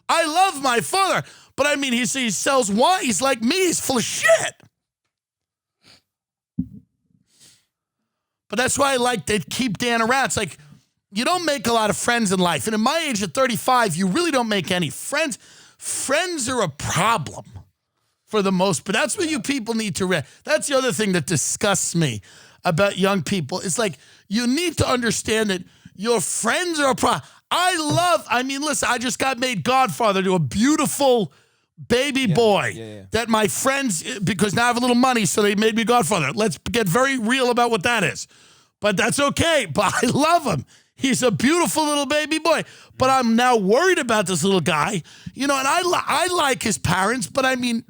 I love my father, but I mean, he sells wine. He's like me. He's full of shit. But that's why I like to keep Dan around. It's like, you don't make a lot of friends in life. And at my age at 35, you really don't make any friends. Friends are a problem for the most, but that's what you people need to That's the other thing that disgusts me about young people. It's like, you need to understand that your friends are a problem. Listen, I just got made godfather to a beautiful baby boy that my friends, because now I have a little money, so they made me godfather. Let's get very real about what that is. But that's okay. But I love him. He's a beautiful little baby boy. But I'm now worried about this little guy. You know, and I like his parents, but I mean,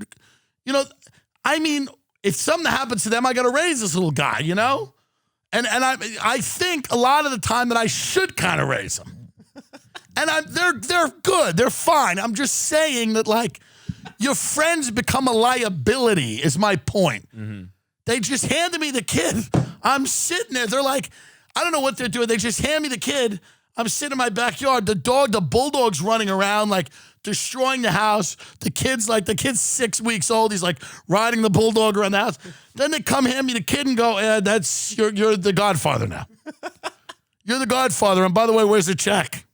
if something happens to them, I got to raise this little guy, you know? And I think a lot of the time that I should kind of raise him. And they're good. They're fine. I'm just saying that, like, your friends become a liability is my point. Mm-hmm. They just handed me the kid. I'm sitting there. They're like, I don't know what they're doing. They just hand me the kid. I'm sitting in my backyard. The bulldog's running around, like, destroying the house. The kid's 6 weeks old. He's, like, riding the bulldog around the house. Then they come hand me the kid and go, you're the godfather now. You're the godfather. And by the way, where's the check?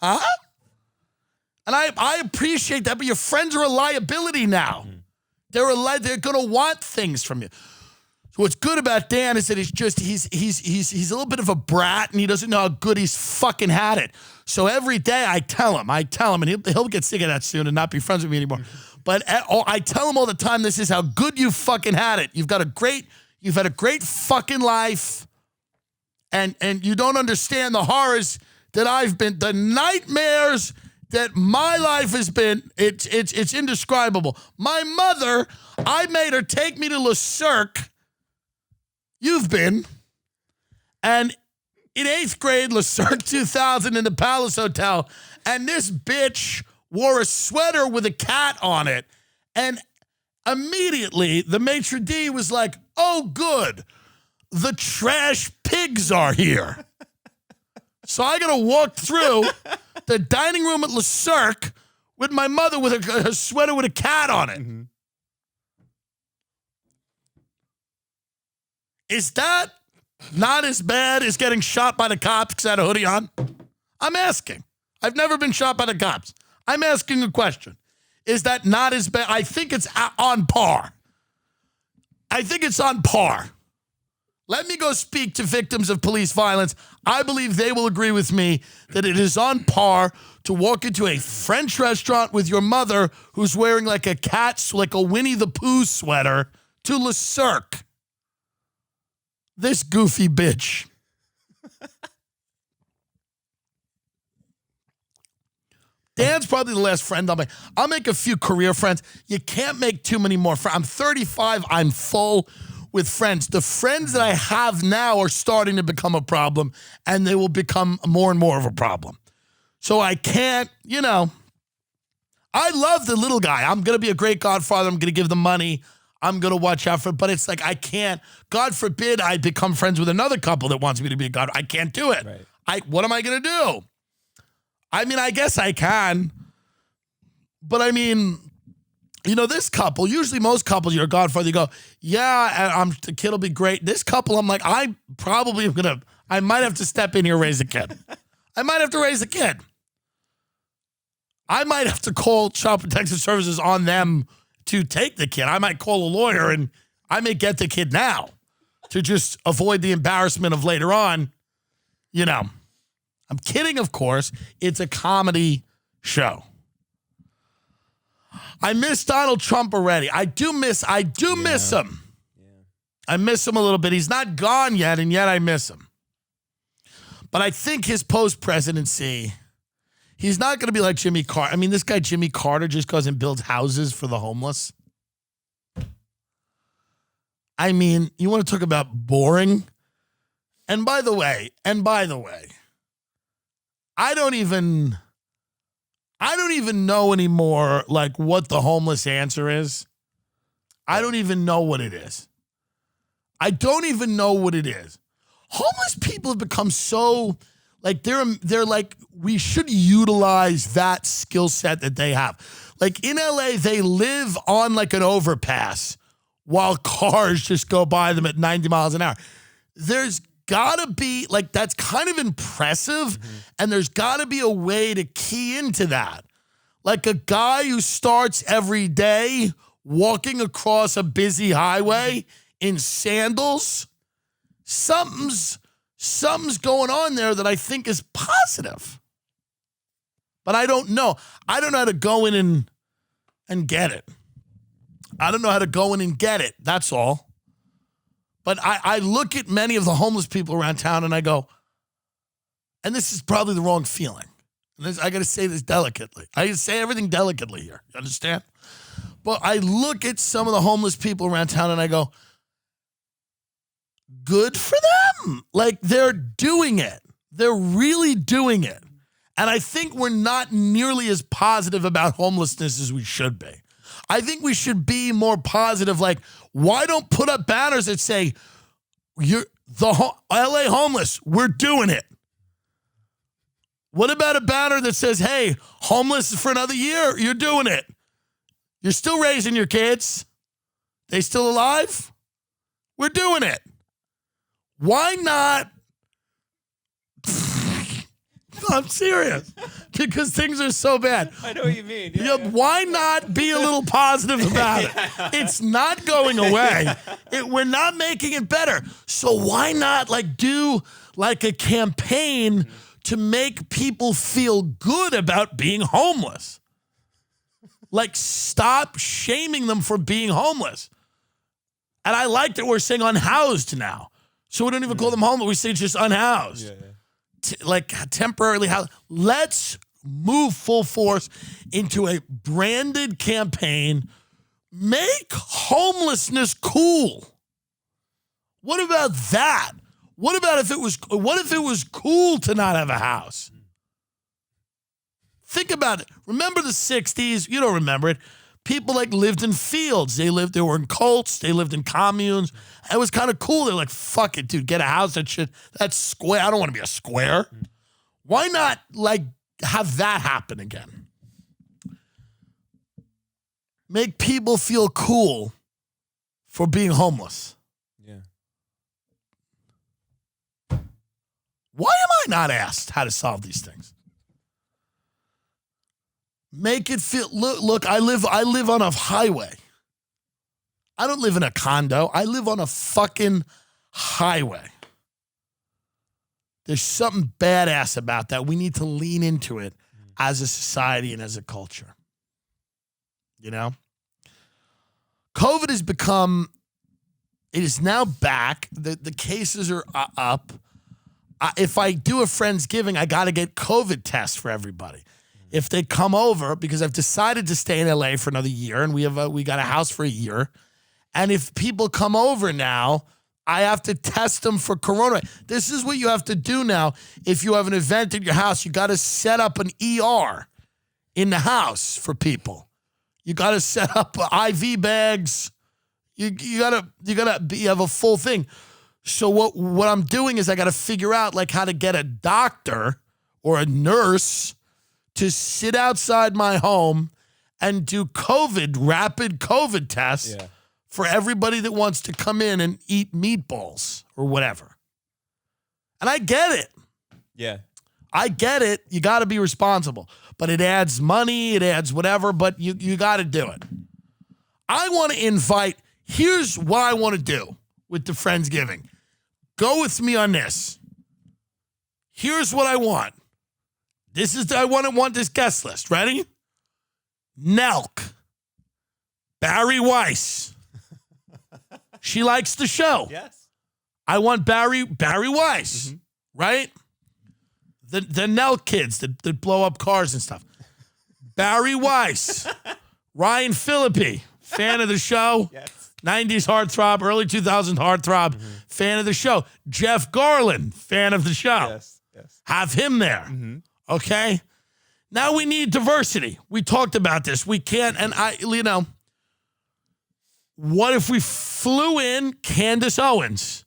Huh? And I appreciate that, but your friends are a liability now. They're going to want things from you. So what's good about Dan is that he's a little bit of a brat, and he doesn't know how good he's fucking had it. So every day I tell him, and he'll get sick of that soon and not be friends with me anymore. But I tell him all the time, this is how good you fucking had it. You've had a great fucking life, and you don't understand the horrors that I've been, the nightmares that my life has been. It's indescribable. My mother, I made her take me to Le Cirque. You've been. And in 8th grade, Le Cirque 2000 in the Palace Hotel, and this bitch wore a sweater with a cat on it, and immediately the maitre d' was like, oh, good, the trash pigs are here. So I got to walk through the dining room at Le Cirque with my mother with a sweater with a cat on it. Mm-hmm. Is that not as bad as getting shot by the cops because I had a hoodie on? I'm asking. I've never been shot by the cops. I'm asking a question. Is that not as bad? I think it's on par. Let me go speak to victims of police violence. I believe they will agree with me that it is on par to walk into a French restaurant with your mother who's wearing like a Winnie the Pooh sweater to Le Cirque. This goofy bitch. Dan's probably the last friend I'll make. I'll make a few career friends. You can't make too many more friends. I'm 35. I'm full with friends. The friends that I have now are starting to become a problem, and they will become more and more of a problem. So I can't, I love the little guy. I'm going to be a great godfather. I'm going to give them money. I'm going to watch out for it. But it's like, I can't. God forbid I become friends with another couple that wants me to be a god. I can't do it. Right. What am I going to do? I mean, I guess I can. But I mean, this couple, usually most couples, you're a godfather, you go, yeah, the kid will be great. This couple, I'm like, I might have to step in here and raise a kid. I might have to raise a kid. I might have to call Child Protective Services on them to take the kid. I might call a lawyer, and I may get the kid now to just avoid the embarrassment of later on. I'm kidding, of course. It's a comedy show. I miss Donald Trump already. I do miss him. Yeah. I miss him a little bit. He's not gone yet, and yet I miss him. But I think his post-presidency, he's not going to be like Jimmy Carter. I mean, this guy Jimmy Carter just goes and builds houses for the homeless. I mean, you want to talk about boring? And by the way, I don't even know anymore like what the homeless answer is. I don't even know what it is. I don't even know what it is. Homeless people have become so like they're like we should utilize that skill set that they have. Like in LA, they live on like an overpass while cars just go by them at 90 miles an hour. There's gotta be like that's kind of impressive, and there's gotta be a way to key into that. Like a guy who starts every day walking across a busy highway in sandals, something's going on there that I think is positive. But I don't know. I don't know how to go in and get it. I don't know how to go in and get it. That's all. But I look at many of the homeless people around town and I go, and this is probably the wrong feeling. I got to say this delicately. I say everything delicately here. You understand? But I look at some of the homeless people around town and I go, good for them. Like they're doing it. They're really doing it. And I think we're not nearly as positive about homelessness as we should be. I think we should be more positive. Like, why don't put up banners that say, "You're the LA homeless, we're doing it"? What about a banner that says, "Hey, homeless for another year, you're doing it. You're still raising your kids. They still alive? We're doing it." Why not? I'm serious. Because things are so bad. I know what you mean. Why not be a little positive about it? It's not going away. We're not making it better. So why not like do like a campaign to make people feel good about being homeless? Like stop shaming them for being homeless. And I like that we're saying unhoused now. So we don't even call them homeless. We say just unhoused. Like temporarily housed. Let's move full force into a branded campaign. Make homelessness cool. What about that? What if it was cool to not have a house? Think about it. Remember the 60s? You don't remember it. People like lived in fields. They were in cults. They lived in communes. It was kind of cool. They're like, fuck it, dude. Get a house. That's square. I don't want to be a square. Why not like have that happen again? Make people feel cool for being homeless. Yeah. Why am I not asked how to solve these things? Make it feel, look, I live on a highway. I don't live in a condo. I live on a fucking highway. There's something badass about that. We need to lean into it as a society and as a culture. You know? COVID has become, it is now back. The cases are up. If I do a Friendsgiving, I got to get COVID tests for everybody. If they come over, because I've decided to stay in LA for another year, and we got a house for a year. And if people come over now, I have to test them for corona. This is what you have to do now. If you have an event at your house, you got to set up an ER in the house for people. You got to set up IV bags. You have a full thing. So what I'm doing is I got to figure out like how to get a doctor or a nurse to sit outside my home and do rapid COVID tests for everybody that wants to come in and eat meatballs or whatever. And I get it. Yeah. I get it. You got to be responsible. But it adds money, it adds whatever, but you got to do it. I want to invite, here's what I want to do with the Friendsgiving. Go with me on this. Here's what I want. I want this guest list. Ready? Nelk. Barry Weiss. She likes the show. Yes. I want Barry Weiss. Mm-hmm. Right? The Nelk kids that blow up cars and stuff. Barry Weiss. Ryan Phillippe. Fan of the show. Yes. 90s heartthrob, early 2000s heartthrob, fan of the show. Jeff Garlin, fan of the show. Yes. Have him there. Okay? Now we need diversity. We talked about this. We can't, and what if we flew in Candace Owens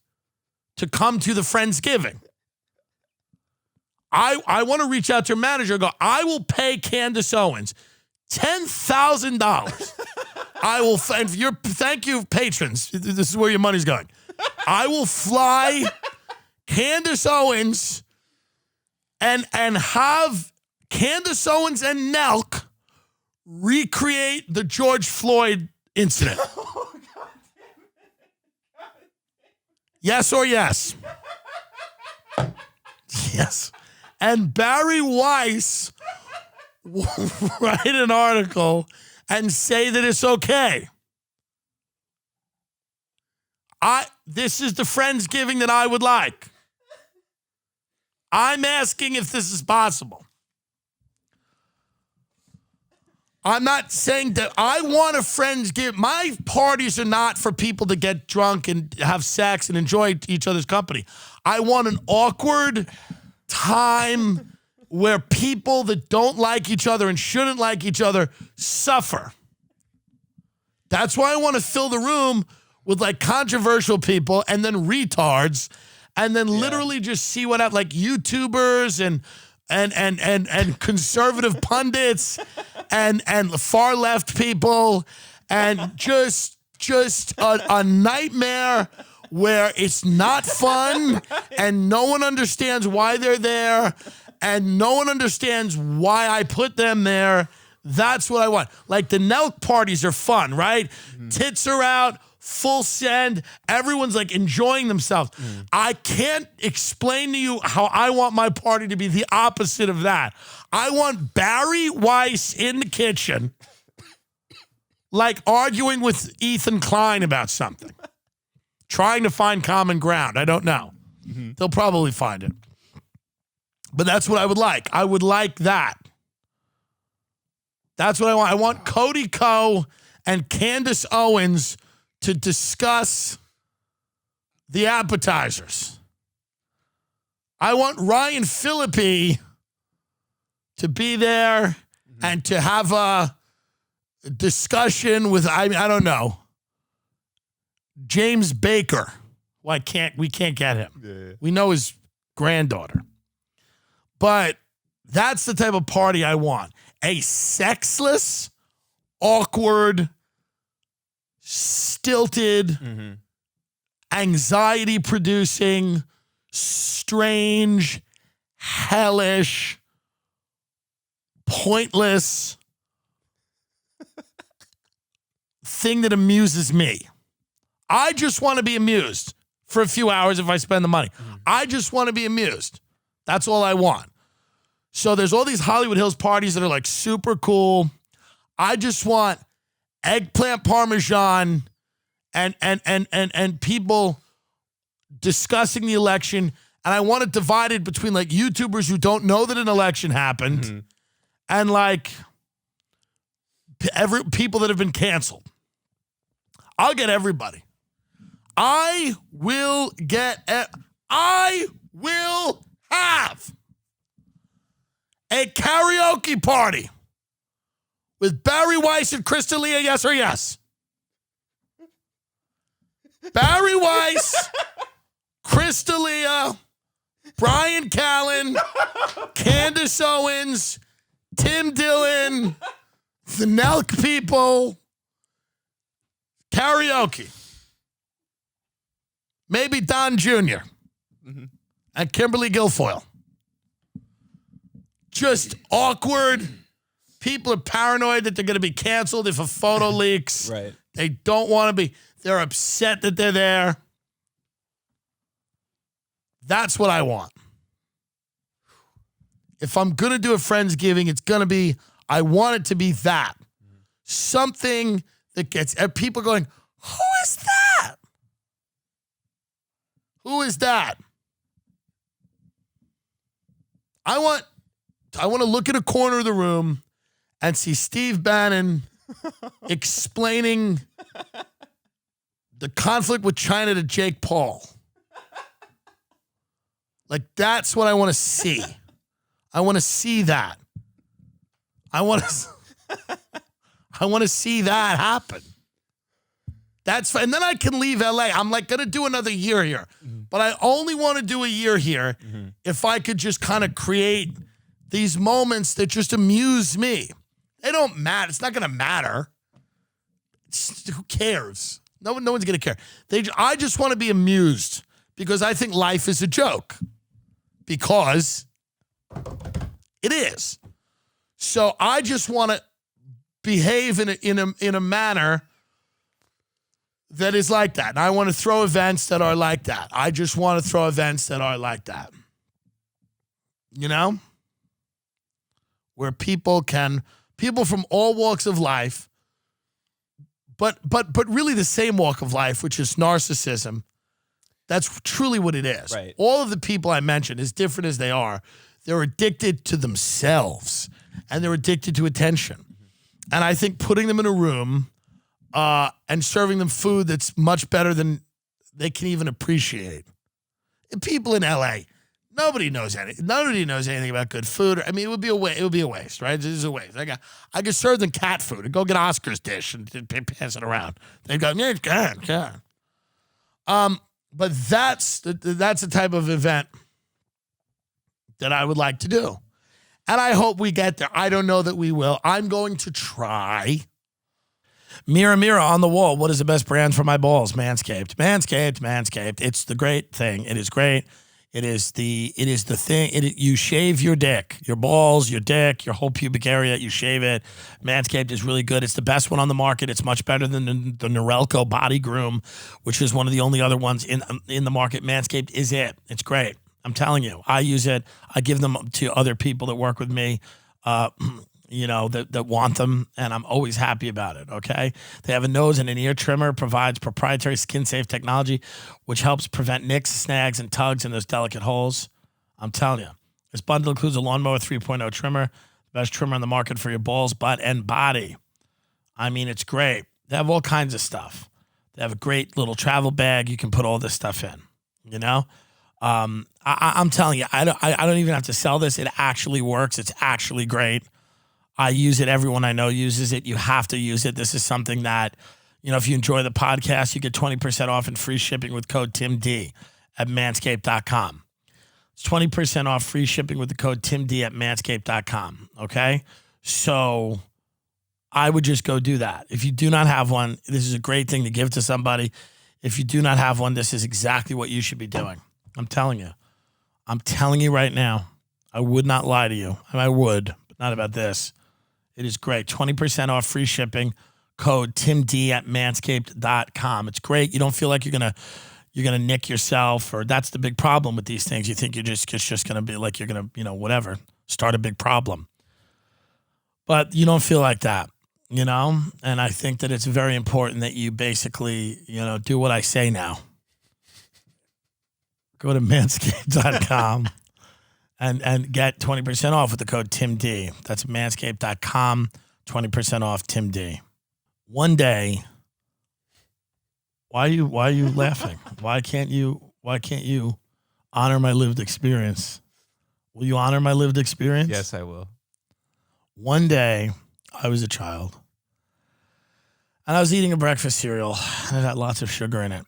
to come to the Friendsgiving? I want to reach out to her manager and go, I will pay Candace Owens $10,000. I will, thank you, patrons. This is where your money's going. I will fly Candace Owens and have Candace Owens and Nelk recreate the George Floyd incident. Oh, God damn it. Yes or yes? Yes. And Barry Weiss will write an article and say that it's okay. This is the Friendsgiving that I would like. I'm asking if this is possible. I'm not saying that I want a Friendsgiving. My parties are not for people to get drunk and have sex and enjoy each other's company. I want an awkward time where people that don't like each other and shouldn't like each other suffer. That's why I want to fill the room with like controversial people and then retards and then literally just see what happens, like YouTubers and conservative pundits and far left people and just a nightmare where it's not fun and no one understands why they're there and no one understands why I put them there. That's what I want. Like the Nelk parties are fun, right? Tits are out, full send. Everyone's like enjoying themselves. I can't explain to you how I want my party to be the opposite of that. I want Barry Weiss in the kitchen, like arguing with Ethan Klein about something. Trying to find common ground. I don't know. They'll probably find it. But that's what I would like. I would like that. That's what I want. I want Cody Ko and Candace Owens to discuss the appetizers. I want Ryan Phillippe to be there and to have a discussion with, I don't know, James Baker. Why we can't get him. Yeah. We know his granddaughter. But that's the type of party I want. A sexless, awkward, stilted, anxiety-producing, strange, hellish, pointless thing that amuses me. I just want to be amused for a few hours if I spend the money. I just want to be amused. That's all I want. So there's all these Hollywood Hills parties that are like super cool. I just want eggplant parmesan and people discussing the election. And I want it divided between like YouTubers who don't know that an election happened and like people that have been canceled. I'll get everybody. I will have a karaoke party with Barry Weiss and Crystalia, yes or yes? Barry Weiss, Crystalia, Brian Callen, Candace Owens, Tim Dillon, the Nelk people, karaoke. Maybe Don Jr. And Kimberly Guilfoyle. Just awkward. People are paranoid that they're going to be canceled if a photo leaks. Right. They don't want to be. They're upset that they're there. That's what I want. If I'm going to do a Friendsgiving, it's going to be, I want it to be that. Something that gets people going, who is that? Who is that? I want to look at a corner of the room and see Steve Bannon explaining the conflict with China to Jake Paul. Like, that's what I want to see. I want to see that. I want to see that happen. That's fine. And then I can leave LA. I'm like going to do another year here. But I only want to do a year here if I could just kind of create these moments that just amuse me. They don't matter. It's not going to matter. Who cares? No one's going to care. I just want to be amused because I think life is a joke. Because it is. So I just want to behave in a manner that is like that. And I want to throw events that are like that. I just want to throw events that are like that. You know? Where people from all walks of life, but really the same walk of life, which is narcissism. That's truly what it is. Right. All of the people I mentioned, as different as they are, they're addicted to themselves and they're addicted to attention. And I think putting them in a room and serving them food that's much better than they can even appreciate. And people in LA, nobody knows anything about good food. I mean, it would be a waste, right? It is a waste. I could serve them cat food and go get Oscar's dish and pass it around. They'd go, yeah, God. But that's the type of event that I would like to do. And I hope we get there. I don't know that we will. I'm going to try. Mirror, mirror on the wall, what is the best brand for my balls? Manscaped. Manscaped. It's the great thing. It is great. It is the thing. You shave your dick, your balls, your dick, your whole pubic area. You shave it. Manscaped is really good. It's the best one on the market. It's much better than the Norelco Body Groom, which is one of the only other ones in the market. Manscaped is it. It's great. I'm telling you. I use it. I give them to other people that work with me. That want them, and I'm always happy about it, okay? They have a nose and an ear trimmer, provides proprietary skin-safe technology, which helps prevent nicks, snags, and tugs in those delicate holes. I'm telling you. This bundle includes a Lawnmower 3.0 trimmer, the best trimmer on the market for your balls, butt, and body. I mean, it's great. They have all kinds of stuff. They have a great little travel bag you can put all this stuff in, you know? I'm telling you, I don't even have to sell this. It actually works. It's actually great. I use it. Everyone I know uses it. You have to use it. This is something that, if you enjoy the podcast, you get 20% off and free shipping with code TIMD at manscaped.com. It's 20% off free shipping with the code TIMD at manscaped.com. Okay? So I would just go do that. If you do not have one, this is a great thing to give to somebody. If you do not have one, this is exactly what you should be doing. I'm telling you. I'm telling you right now. I would not lie to you. I would, but not about this. It is great. 20% off free shipping. Code TIMD at manscaped.com. It's great. You don't feel like you're gonna nick yourself, or that's the big problem with these things. You think it's just gonna be like you're gonna, whatever, start a big problem. But you don't feel like that, And I think that it's very important that you basically, do what I say now. Go to manscaped.com. And get 20% off with the code TIMD. That's manscaped.com, 20% off TIMD. One day, why are you laughing? Why can't you honor my lived experience? Will you honor my lived experience? Yes, I will. One day, I was a child, and I was eating a breakfast cereal, and it had lots of sugar in it.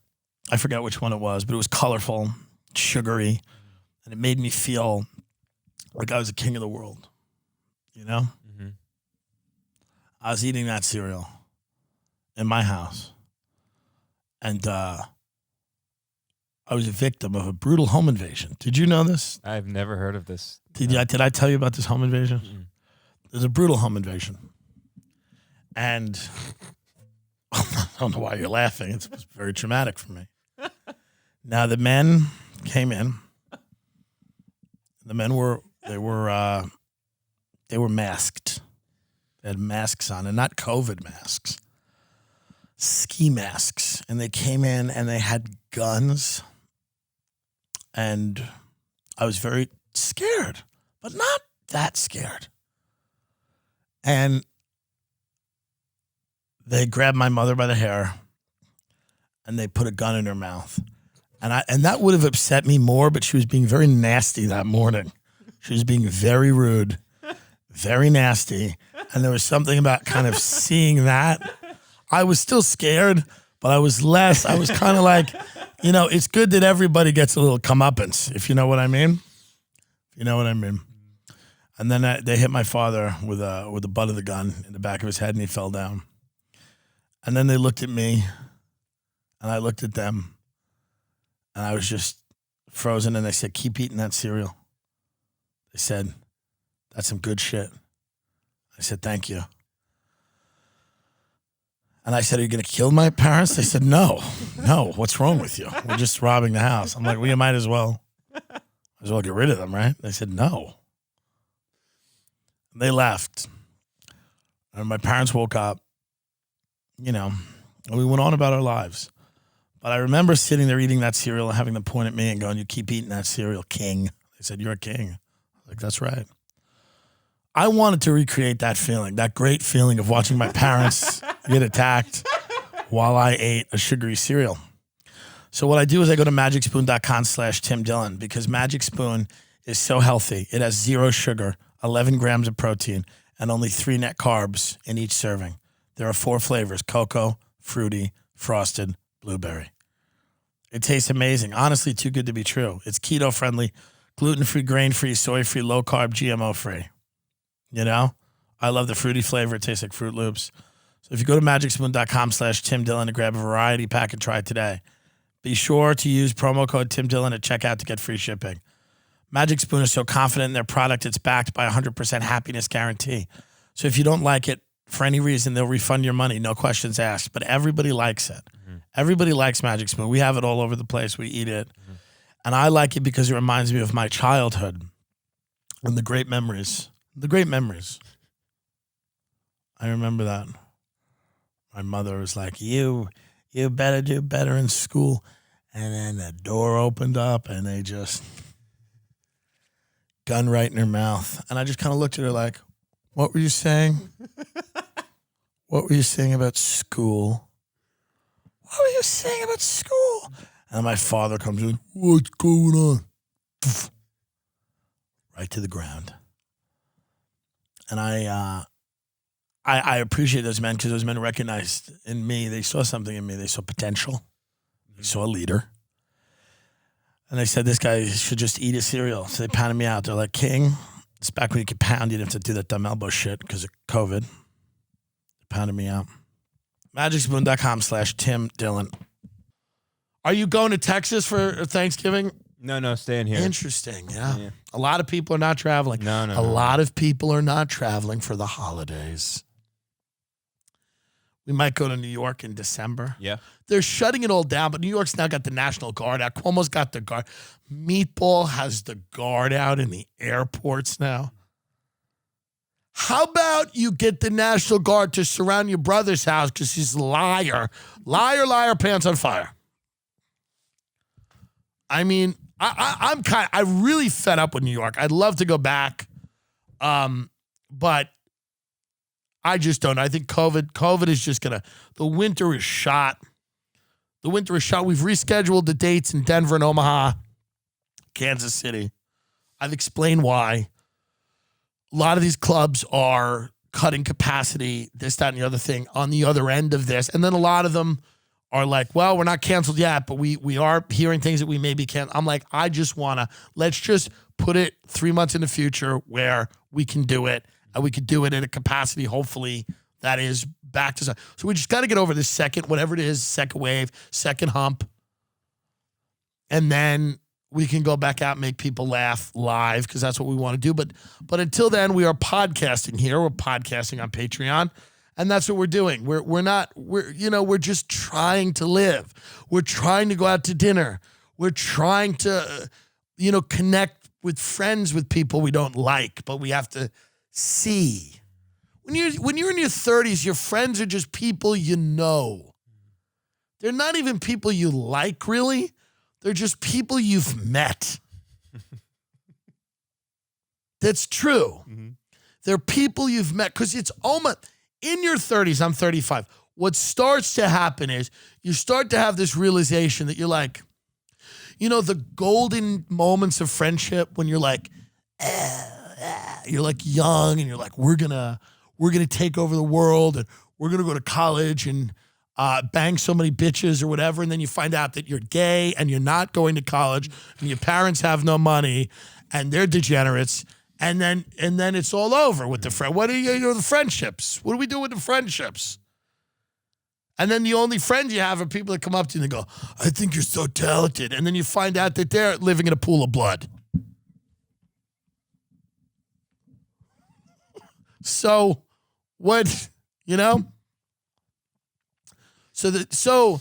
I forget which one it was, but it was colorful, sugary, and it made me feel like I was a king of the world, Mm-hmm. I was eating that cereal in my house, and I was a victim of a brutal home invasion. Did you know this? I've never heard of this. Did I tell you about this home invasion? Mm-mm. There's a brutal home invasion, and I don't know why you're laughing. It's very traumatic for me. Now, the men came in. The men were masked. They had masks on, and not COVID masks, ski masks. And they came in and they had guns. And I was very scared, but not that scared. And they grabbed my mother by the hair, and they put a gun in her mouth. And that would have upset me more, but she was being very nasty that morning. She was being very rude, very nasty. And there was something about kind of seeing that. I was still scared, but I was kind of like, you know, it's good that everybody gets a little comeuppance, if you know what I mean. You know what I mean? And then they hit my father with the butt of the gun in the back of his head, and he fell down. And then they looked at me, and I looked at them, and I was just frozen. And they said, "Keep eating that cereal." They said, "That's some good shit." I said, "Thank you." And I said, "Are you going to kill my parents?" They said, No. What's wrong with you? We're just robbing the house. I'm like, well, you might as well. Might as well get rid of them, right? They said, no. And they left. And my parents woke up, you know, and we went on about our lives. But I remember sitting there eating that cereal and having them point at me and going, "You keep eating that cereal, king." They said, "You're a king." I was like, that's right. I wanted to recreate that feeling, that great feeling of watching my parents get attacked while I ate a sugary cereal. So what I do is I go to magicspoon.com/TimDillon because Magic Spoon is so healthy. It has 0 sugar, 11 grams of protein, and only 3 net carbs in each serving. There are 4 flavors: cocoa, fruity, frosted, blueberry. It tastes amazing. Honestly, too good to be true. It's keto-friendly, gluten-free, grain-free, soy-free, low-carb, GMO-free. You know? I love the fruity flavor. It tastes like Fruit Loops. So if you go to magicspoon.com/TimDillon to grab a variety pack and try it today, be sure to use promo code TimDillon at checkout to get free shipping. Magic Spoon is so confident in their product, it's backed by a 100% happiness guarantee. So if you don't like it for any reason, they'll refund your money, no questions asked. But everybody likes it. Mm-hmm. Everybody likes Magic Spoon. We have it all over the place. We eat it. Mm-hmm. And I like it because it reminds me of my childhood and the great memories. The great memories. I remember that. My mother was like, you better do better in school. And then the door opened up and they just gun right in her mouth. And I just kind of looked at her like, what were you saying? What were you saying about school? What were you saying about school? And my father comes in, what's going on? Right to the ground. And I appreciate those men because those men recognized in me, they saw something in me. They saw potential. They saw a leader. And they said, this guy should just eat his cereal. So they pounded me out. They're like, "King, it's back when you could pound. You didn't have to do that dumb elbow shit because of COVID." They pounded me out. Magicspoon.com/TimDillon. Are you going to Texas for Thanksgiving? No, staying here. Interesting, yeah. A lot of people are not traveling. No. A lot of people are not traveling for the holidays. We might go to New York in December. Yeah. They're shutting it all down, but New York's now got the National Guard out. Cuomo's got the guard. Meatball has the guard out in the airports now. How about you get the National Guard to surround your brother's house because he's a liar. Liar, pants on fire. I mean, I'm really fed up with New York. I'd love to go back, but I just don't. I think COVID is just the winter is shot. The winter is shot. We've rescheduled the dates in Denver and Omaha, Kansas City. I've explained why. A lot of these clubs are cutting capacity, this, that, and the other thing on the other end of this. And then a lot of them are like, well, we're not canceled yet, but we are hearing things that we may be canceled. I'm like, I just want to, let's just put it 3 months in the future where we can do it, and we could do it at a capacity, hopefully, that is back to, so we just got to get over this second, whatever it is, second wave, second hump, and then we can go back out and make people laugh live because that's what we want to do. But until then, we are podcasting here. We're podcasting on Patreon. And that's what we're doing. We're just trying to live. We're trying to go out to dinner. We're trying to, connect with friends with people we don't like, but we have to see. When you're in your 30s, your friends are just people you know. They're not even people you like, really. They're just people you've met. That's true. Mm-hmm. They're people you've met because it's almost... In your 30s, I'm 35. what starts to happen is you start to have this realization that you're like, you know, the golden moments of friendship when you're like, you're like young and you're like, we're gonna take over the world and we're gonna go to college and bang so many bitches or whatever, and then you find out that you're gay and you're not going to college and your parents have no money and they're degenerates, and then it's all over with the friend. What are the friendships? What do we do with the friendships? And then the only friends you have are people that come up to you and they go, I think you're so talented. And then you find out that they're living in a pool of blood. So what, you know? So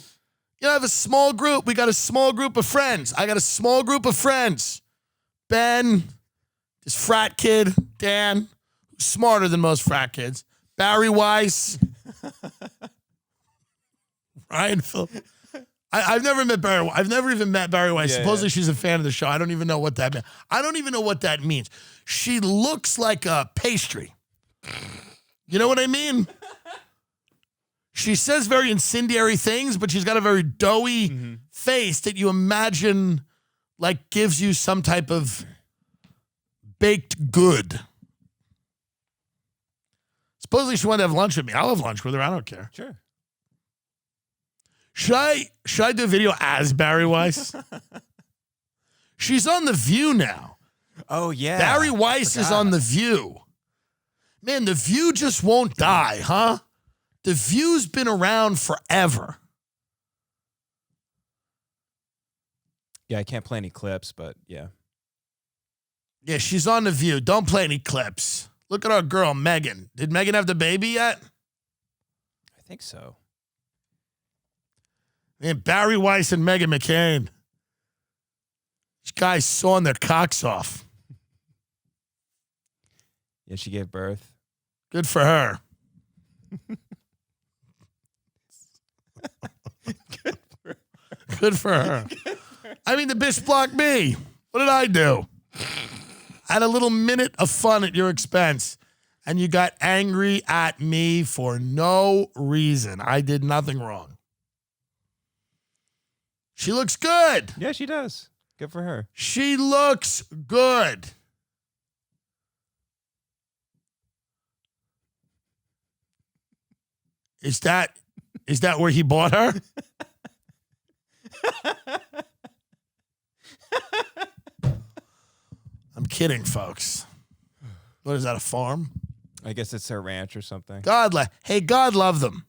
you have a small group. We got a small group of friends. I got a small group of friends. Ben, this frat kid, Dan, who's smarter than most frat kids. Barry Weiss. Ryan Phillips. I've never met Barry. I've never even met Barry Weiss. Supposedly she's a fan of the show. I don't even know what that means. I don't even know what that means. She looks like a pastry. You know what I mean? She says very incendiary things, but she's got a very doughy face that you imagine like gives you some type of baked good. Supposedly she wanted to have lunch with me. I'll have lunch with her. I don't care. Sure. Should I do a video as Barry Weiss? She's on The View now. Oh, yeah. Barry Weiss is on The View. Man, The View just won't die, huh? The View's been around forever. Yeah, I can't play any clips, but yeah. Yeah, she's on The View. Don't play any clips. Look at our girl, Megan. Did Megan have the baby yet? I think so. Man, Barry Weiss and Megan McCain. These guys sawing their cocks off. Yeah, she gave birth. Good for her. Good for her. I mean, the bitch blocked me. What did I do? I had a little minute of fun at your expense, and you got angry at me for no reason. I did nothing wrong. She looks good. Yeah, she does. Good for her. She looks good. Is that where he bought her? I'm kidding, folks. What is that, a farm? I guess it's her ranch or something. God love them.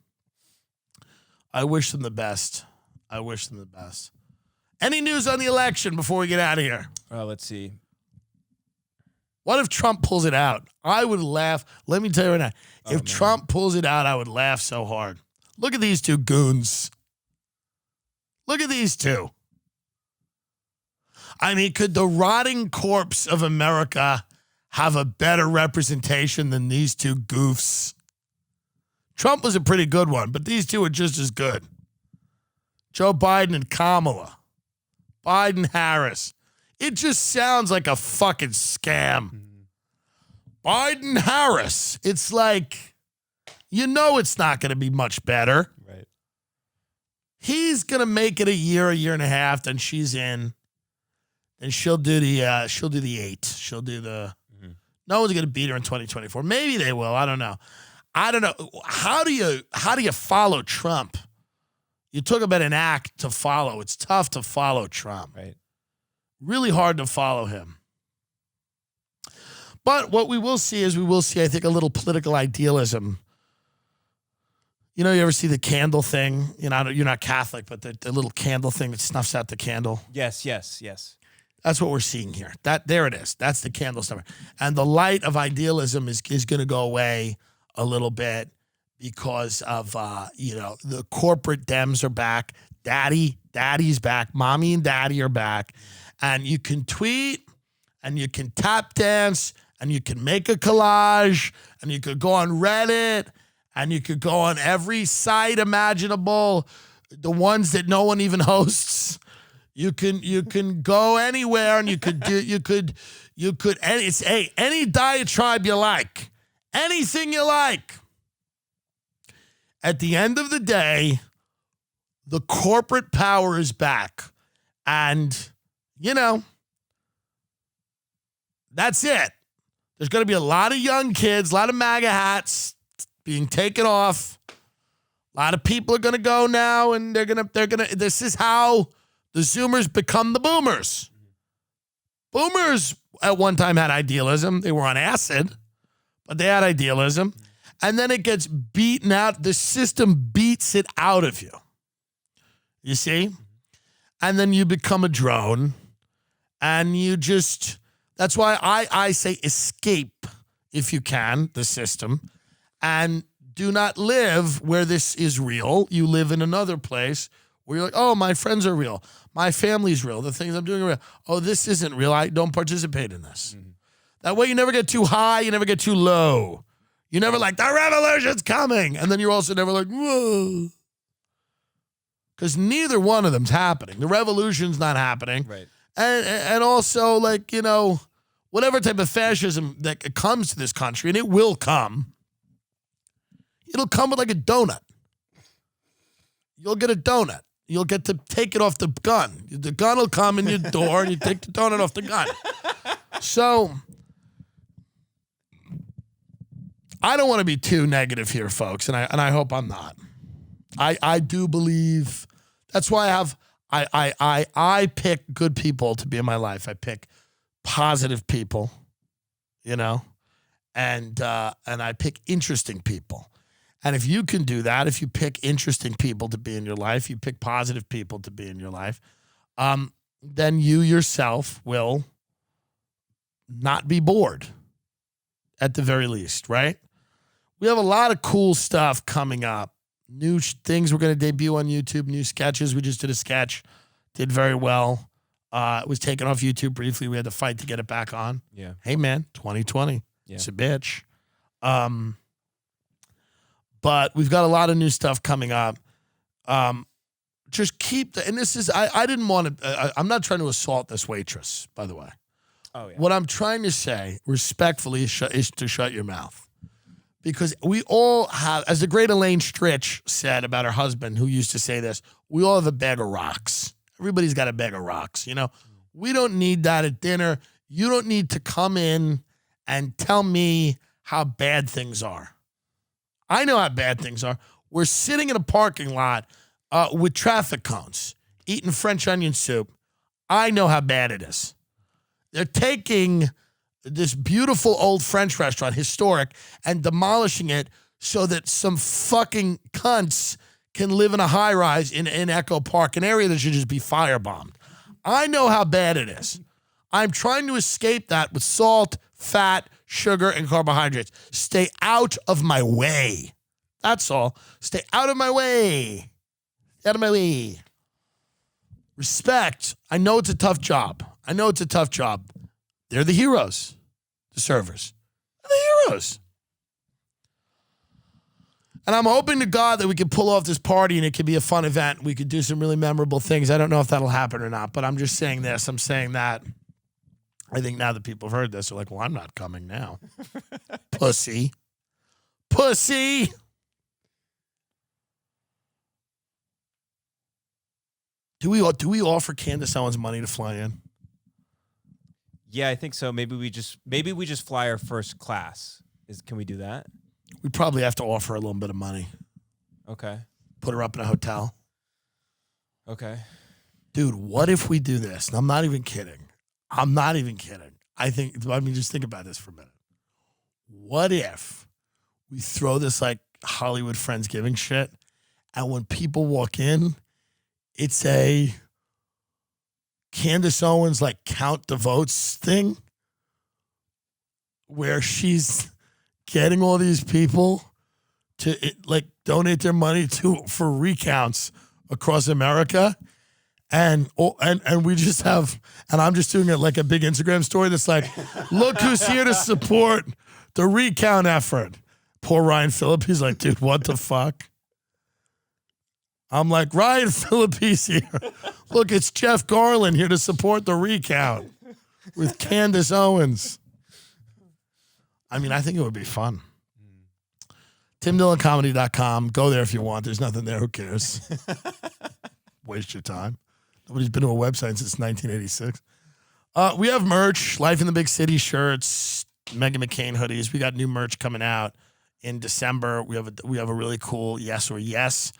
I wish them the best. I wish them the best. Any news on the election before we get out of here? Let's see. What if Trump pulls it out? I would laugh. Let me tell you right now. If Trump pulls it out, I would laugh so hard. Look at these two goons. Look at these two. I mean, could the rotting corpse of America have a better representation than these two goofs? Trump was a pretty good one, but these two are just as good. Joe Biden and Kamala. Biden-Harris. It just sounds like a fucking scam. Biden-Harris. It's like, you know it's not going to be much better. Right. He's going to make it a year and a half, then she's in. And she'll do the 8. She'll do the no one's going to beat her in 2024. Maybe they will. I don't know. How do you follow Trump? You talk about an act to follow. It's tough to follow Trump. Right. Really hard to follow him. But what we will see, I think, a little political idealism. You know, you ever see the candle thing? You know, you're not Catholic, but the little candle thing that snuffs out the candle. Yes. That's what we're seeing here. There it is. That's the candle snuffer. And the light of idealism is going to go away a little bit because of, the corporate Dems are back. Daddy's back. Mommy and daddy are back. And you can tweet and you can tap dance and you can make a collage and you could go on Reddit and you could go on every site imaginable, the ones that no one even hosts. You can go anywhere and any diatribe you like, anything you like. At the end of the day, the corporate power is back. And, you know, that's it. There's going to be a lot of young kids, a lot of MAGA hats being taken off. A lot of people are going to go now, and they're going to, this is how the Zoomers become the Boomers. Boomers at one time had idealism. They were on acid, but they had idealism. And then it gets beaten out. The system beats it out of you. You see? And then you become a drone, and you just, that's why I say escape, if you can, the system, and do not live where this is real. You live in another place where you're like, oh, my friends are real. My family's real. The things I'm doing are real. Oh, this isn't real. I don't participate in this. Mm-hmm. That way you never get too high. You never get too low. You never like, the revolution's coming. And then you're also never like, whoa. Because neither one of them's happening. The revolution's not happening. Right. And also, like, you know, whatever type of fascism that comes to this country, and it will come, it'll come with like a donut. You'll get a donut. You'll get to take it off the gun. The gun will come in your door, and you take the donut off the gun. So, I don't want to be too negative here, folks, and I hope I'm not. I do believe, that's why I pick good people to be in my life. I pick positive people, you know, and I pick interesting people. And if you can do that, if you pick interesting people to be in your life, you pick positive people to be in your life, then you yourself will not be bored, at the very least, right? We have a lot of cool stuff coming up. New things we're going to debut on YouTube, new sketches. We just did a sketch, did very well. It was taken off YouTube briefly. We had to fight to get it back on. Yeah. Hey, man, 2020. Yeah. It's a bitch. But we've got a lot of new stuff coming up. Just keep and this is, I didn't want to, I'm not trying to assault this waitress, by the way. Oh, yeah. What I'm trying to say, respectfully, is to shut your mouth. Because we all have, as the great Elaine Stritch said about her husband, who used to say this, we all have a bag of rocks. Everybody's got a bag of rocks, you know? We don't need that at dinner. You don't need to come in and tell me how bad things are. I know how bad things are. We're sitting in a parking lot with traffic cones, eating French onion soup. I know how bad it is. They're taking this beautiful old French restaurant, historic, and demolishing it so that some fucking cunts can live in a high-rise in Echo Park, an area that should just be firebombed. I know how bad it is. I'm trying to escape that with salt, fat, sugar, and carbohydrates. Stay out of my way. That's all. Stay out of my way. Out of my way. Respect. I know it's a tough job. They're the heroes, the servers. They're the heroes. And I'm hoping to God that we can pull off this party and it could be a fun event. We could do some really memorable things. I don't know if that'll happen or not, but I'm just saying this. I'm saying that. I think now that people have heard this, they're like, well, I'm not coming now. Pussy. Pussy. Do we offer Candace Owens money to fly in? Yeah, I think so. Maybe we just fly our first class. Can we do that? We probably have to offer her a little bit of money. Okay. Put her up in a hotel. Okay. Dude, what if we do this? And I'm not even kidding. Just think about this for a minute. What if we throw this like Hollywood Friendsgiving shit, and when people walk in, it's a Candace Owens like count the votes thing where she's getting all these people to like donate their money for recounts across America. And we just have, and I'm just doing it like a big Instagram story that's like, look who's here to support the recount effort. Poor Ryan Phillippe, he's like, dude, what the fuck? I'm like, Ryan Phillippe's here. Look, it's Jeff Garland here to support the recount with Candace Owens. I mean, I think it would be fun. TimDillonComedy.com. Go there if you want. There's nothing there. Who cares? Waste your time. Nobody's been to a website since 1986. We have merch, Life in the Big City shirts, Meghan McCain hoodies. We got new merch coming out in December. We have a really cool yes or yes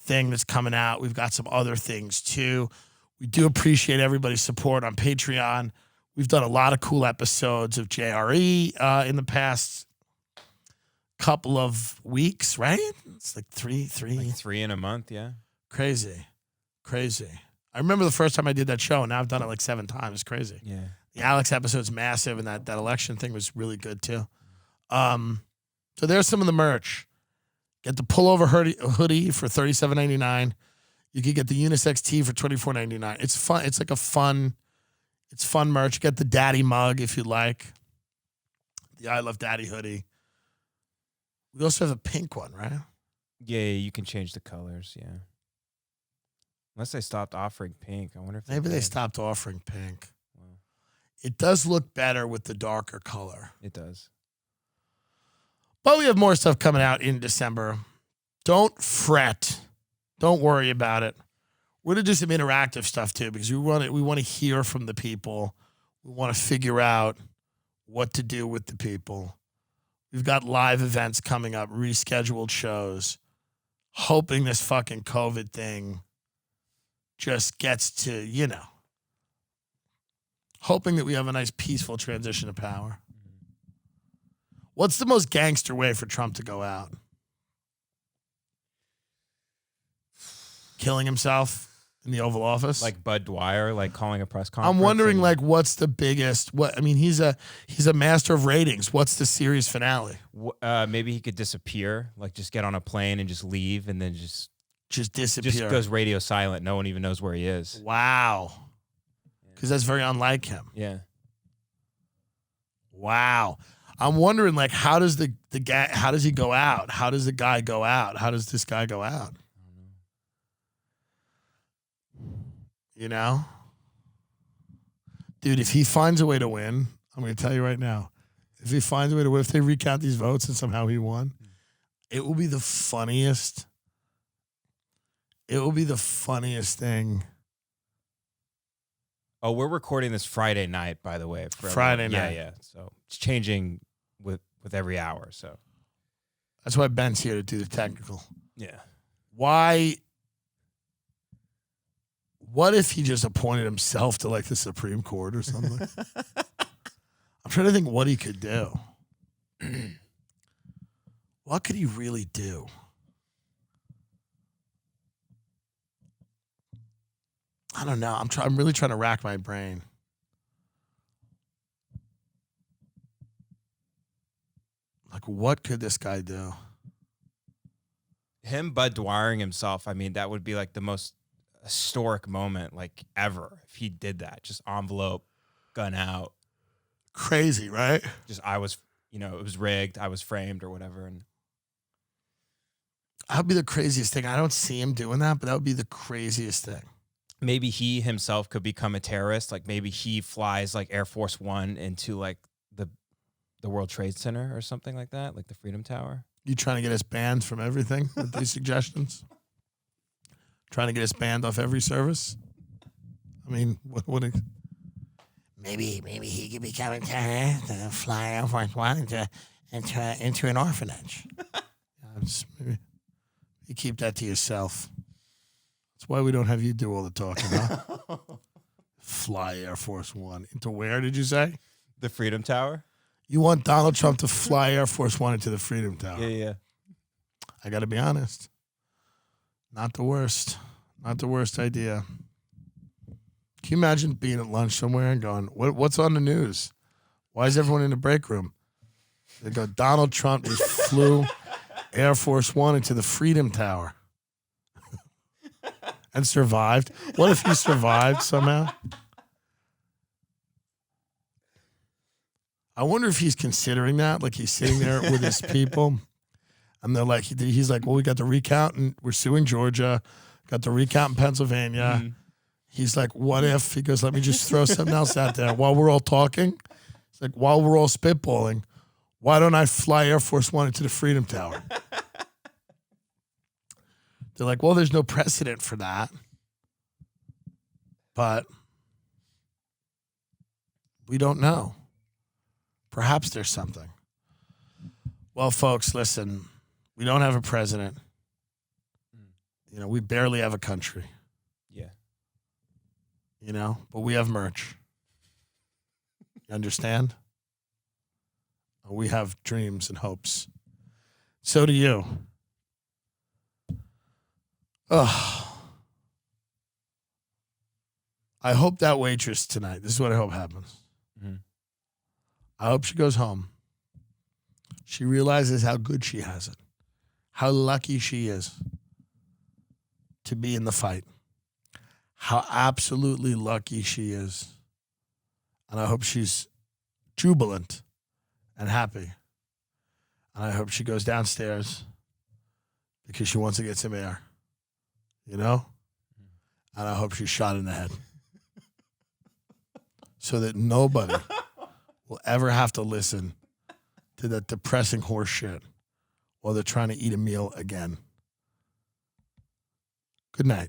thing that's coming out. We've got some other things too. We do appreciate everybody's support on Patreon. We've done a lot of cool episodes of JRE in the past couple of weeks, right? It's like three. Like 3 in a month, yeah. Crazy. I remember the first time I did that show, and now I've done it like 7 times. It's crazy. Yeah. The Alex episode's massive, and that election thing was really good too. So there's some of the merch. Get the pullover hoodie for $37.99. You can get the unisex tee for $24.99. It's fun. It's like it's fun merch. Get the daddy mug if you like. The I Love Daddy hoodie. We also have a pink one, right? Yeah, you can change the colors, yeah. Unless they stopped offering pink. I wonder if Maybe they did. stopped offering pink. Wow. It does look better with the darker color. It does. But we have more stuff coming out in December. Don't fret. Don't worry about it. We're going to do some interactive stuff too because we want to hear from the people. We want to figure out what to do with the people. We've got live events coming up, rescheduled shows, hoping this fucking COVID thing just gets to, hoping that we have a nice peaceful transition of power. What's the most gangster way for Trump to go out? Killing himself in the Oval Office? Like Bud Dwyer, like calling a press conference. I'm wondering, what's the biggest? He's a master of ratings. What's the series finale? Maybe he could disappear, like just get on a plane and just leave, and then just disappear. Just goes radio silent. No one even knows where he is. Wow. Because that's very unlike him. Yeah. Wow. I'm wondering, how does the guy? How does he go out? How does the guy go out? How does this guy go out? Dude, if he finds a way to win, I'm going to tell you right now, if he finds a way to win, if they recount these votes and somehow he won, it will be the funniest. It will be the funniest thing. Oh, we're recording this Friday night, by the way. Friday night. Yeah. So it's changing with every hour. So that's why Ben's here to do the technical. Yeah. Why? What if he just appointed himself to the Supreme Court or something? I'm trying to think what he could do. What could he really do? I don't know. I'm really trying to rack my brain. What could this guy do? Him Bud Dwyering himself, that would be the most historic moment ever if he did that. Just envelope, gun out. Crazy, right? Just it was rigged, I was framed or whatever. And that would be the craziest thing. I don't see him doing that, but that would be the craziest thing. Maybe he himself could become a terrorist. Maybe he flies Air Force One into the World Trade Center or something like that, the Freedom Tower. You trying to get us banned from everything with these suggestions? Trying to get us banned off every service? What maybe he could become a terrorist and fly Air Force One into an orphanage. Maybe you keep that to yourself. That's why we don't have you do all the talking, huh? Fly Air Force One. Into where, did you say? The Freedom Tower? You want Donald Trump to fly Air Force One into the Freedom Tower? Yeah. I got to be honest. Not the worst. Not the worst idea. Can you imagine being at lunch somewhere and going, what's on the news? Why is everyone in the break room? They go, Donald Trump just flew Air Force One into the Freedom Tower. And survived. What if he survived somehow? I wonder if he's considering that. He's sitting there with his people. And they're he's well, we got the recount and we're suing Georgia. Got the recount in Pennsylvania. Mm-hmm. He's what if? He goes, let me just throw something else out there. While we're all talking, it's while we're all spitballing, Why don't I fly Air Force One into the Freedom Tower? They're like, well, there's no precedent for that. But we don't know. Perhaps there's something. Well, folks, listen, we don't have a president. You know, we barely have a country. Yeah. You know, but we have merch. You understand? We have dreams and hopes. So do you. Ugh. I hope that waitress tonight, this is what I hope happens. Mm-hmm. I hope she goes home. She realizes how good she has it, how lucky she is to be in the fight, how absolutely lucky she is. And I hope she's jubilant and happy. And I hope she goes downstairs because she wants to get some air, you know? And I hope she's shot in the head so that nobody will ever have to listen to that depressing horse shit while they're trying to eat a meal again. Good night.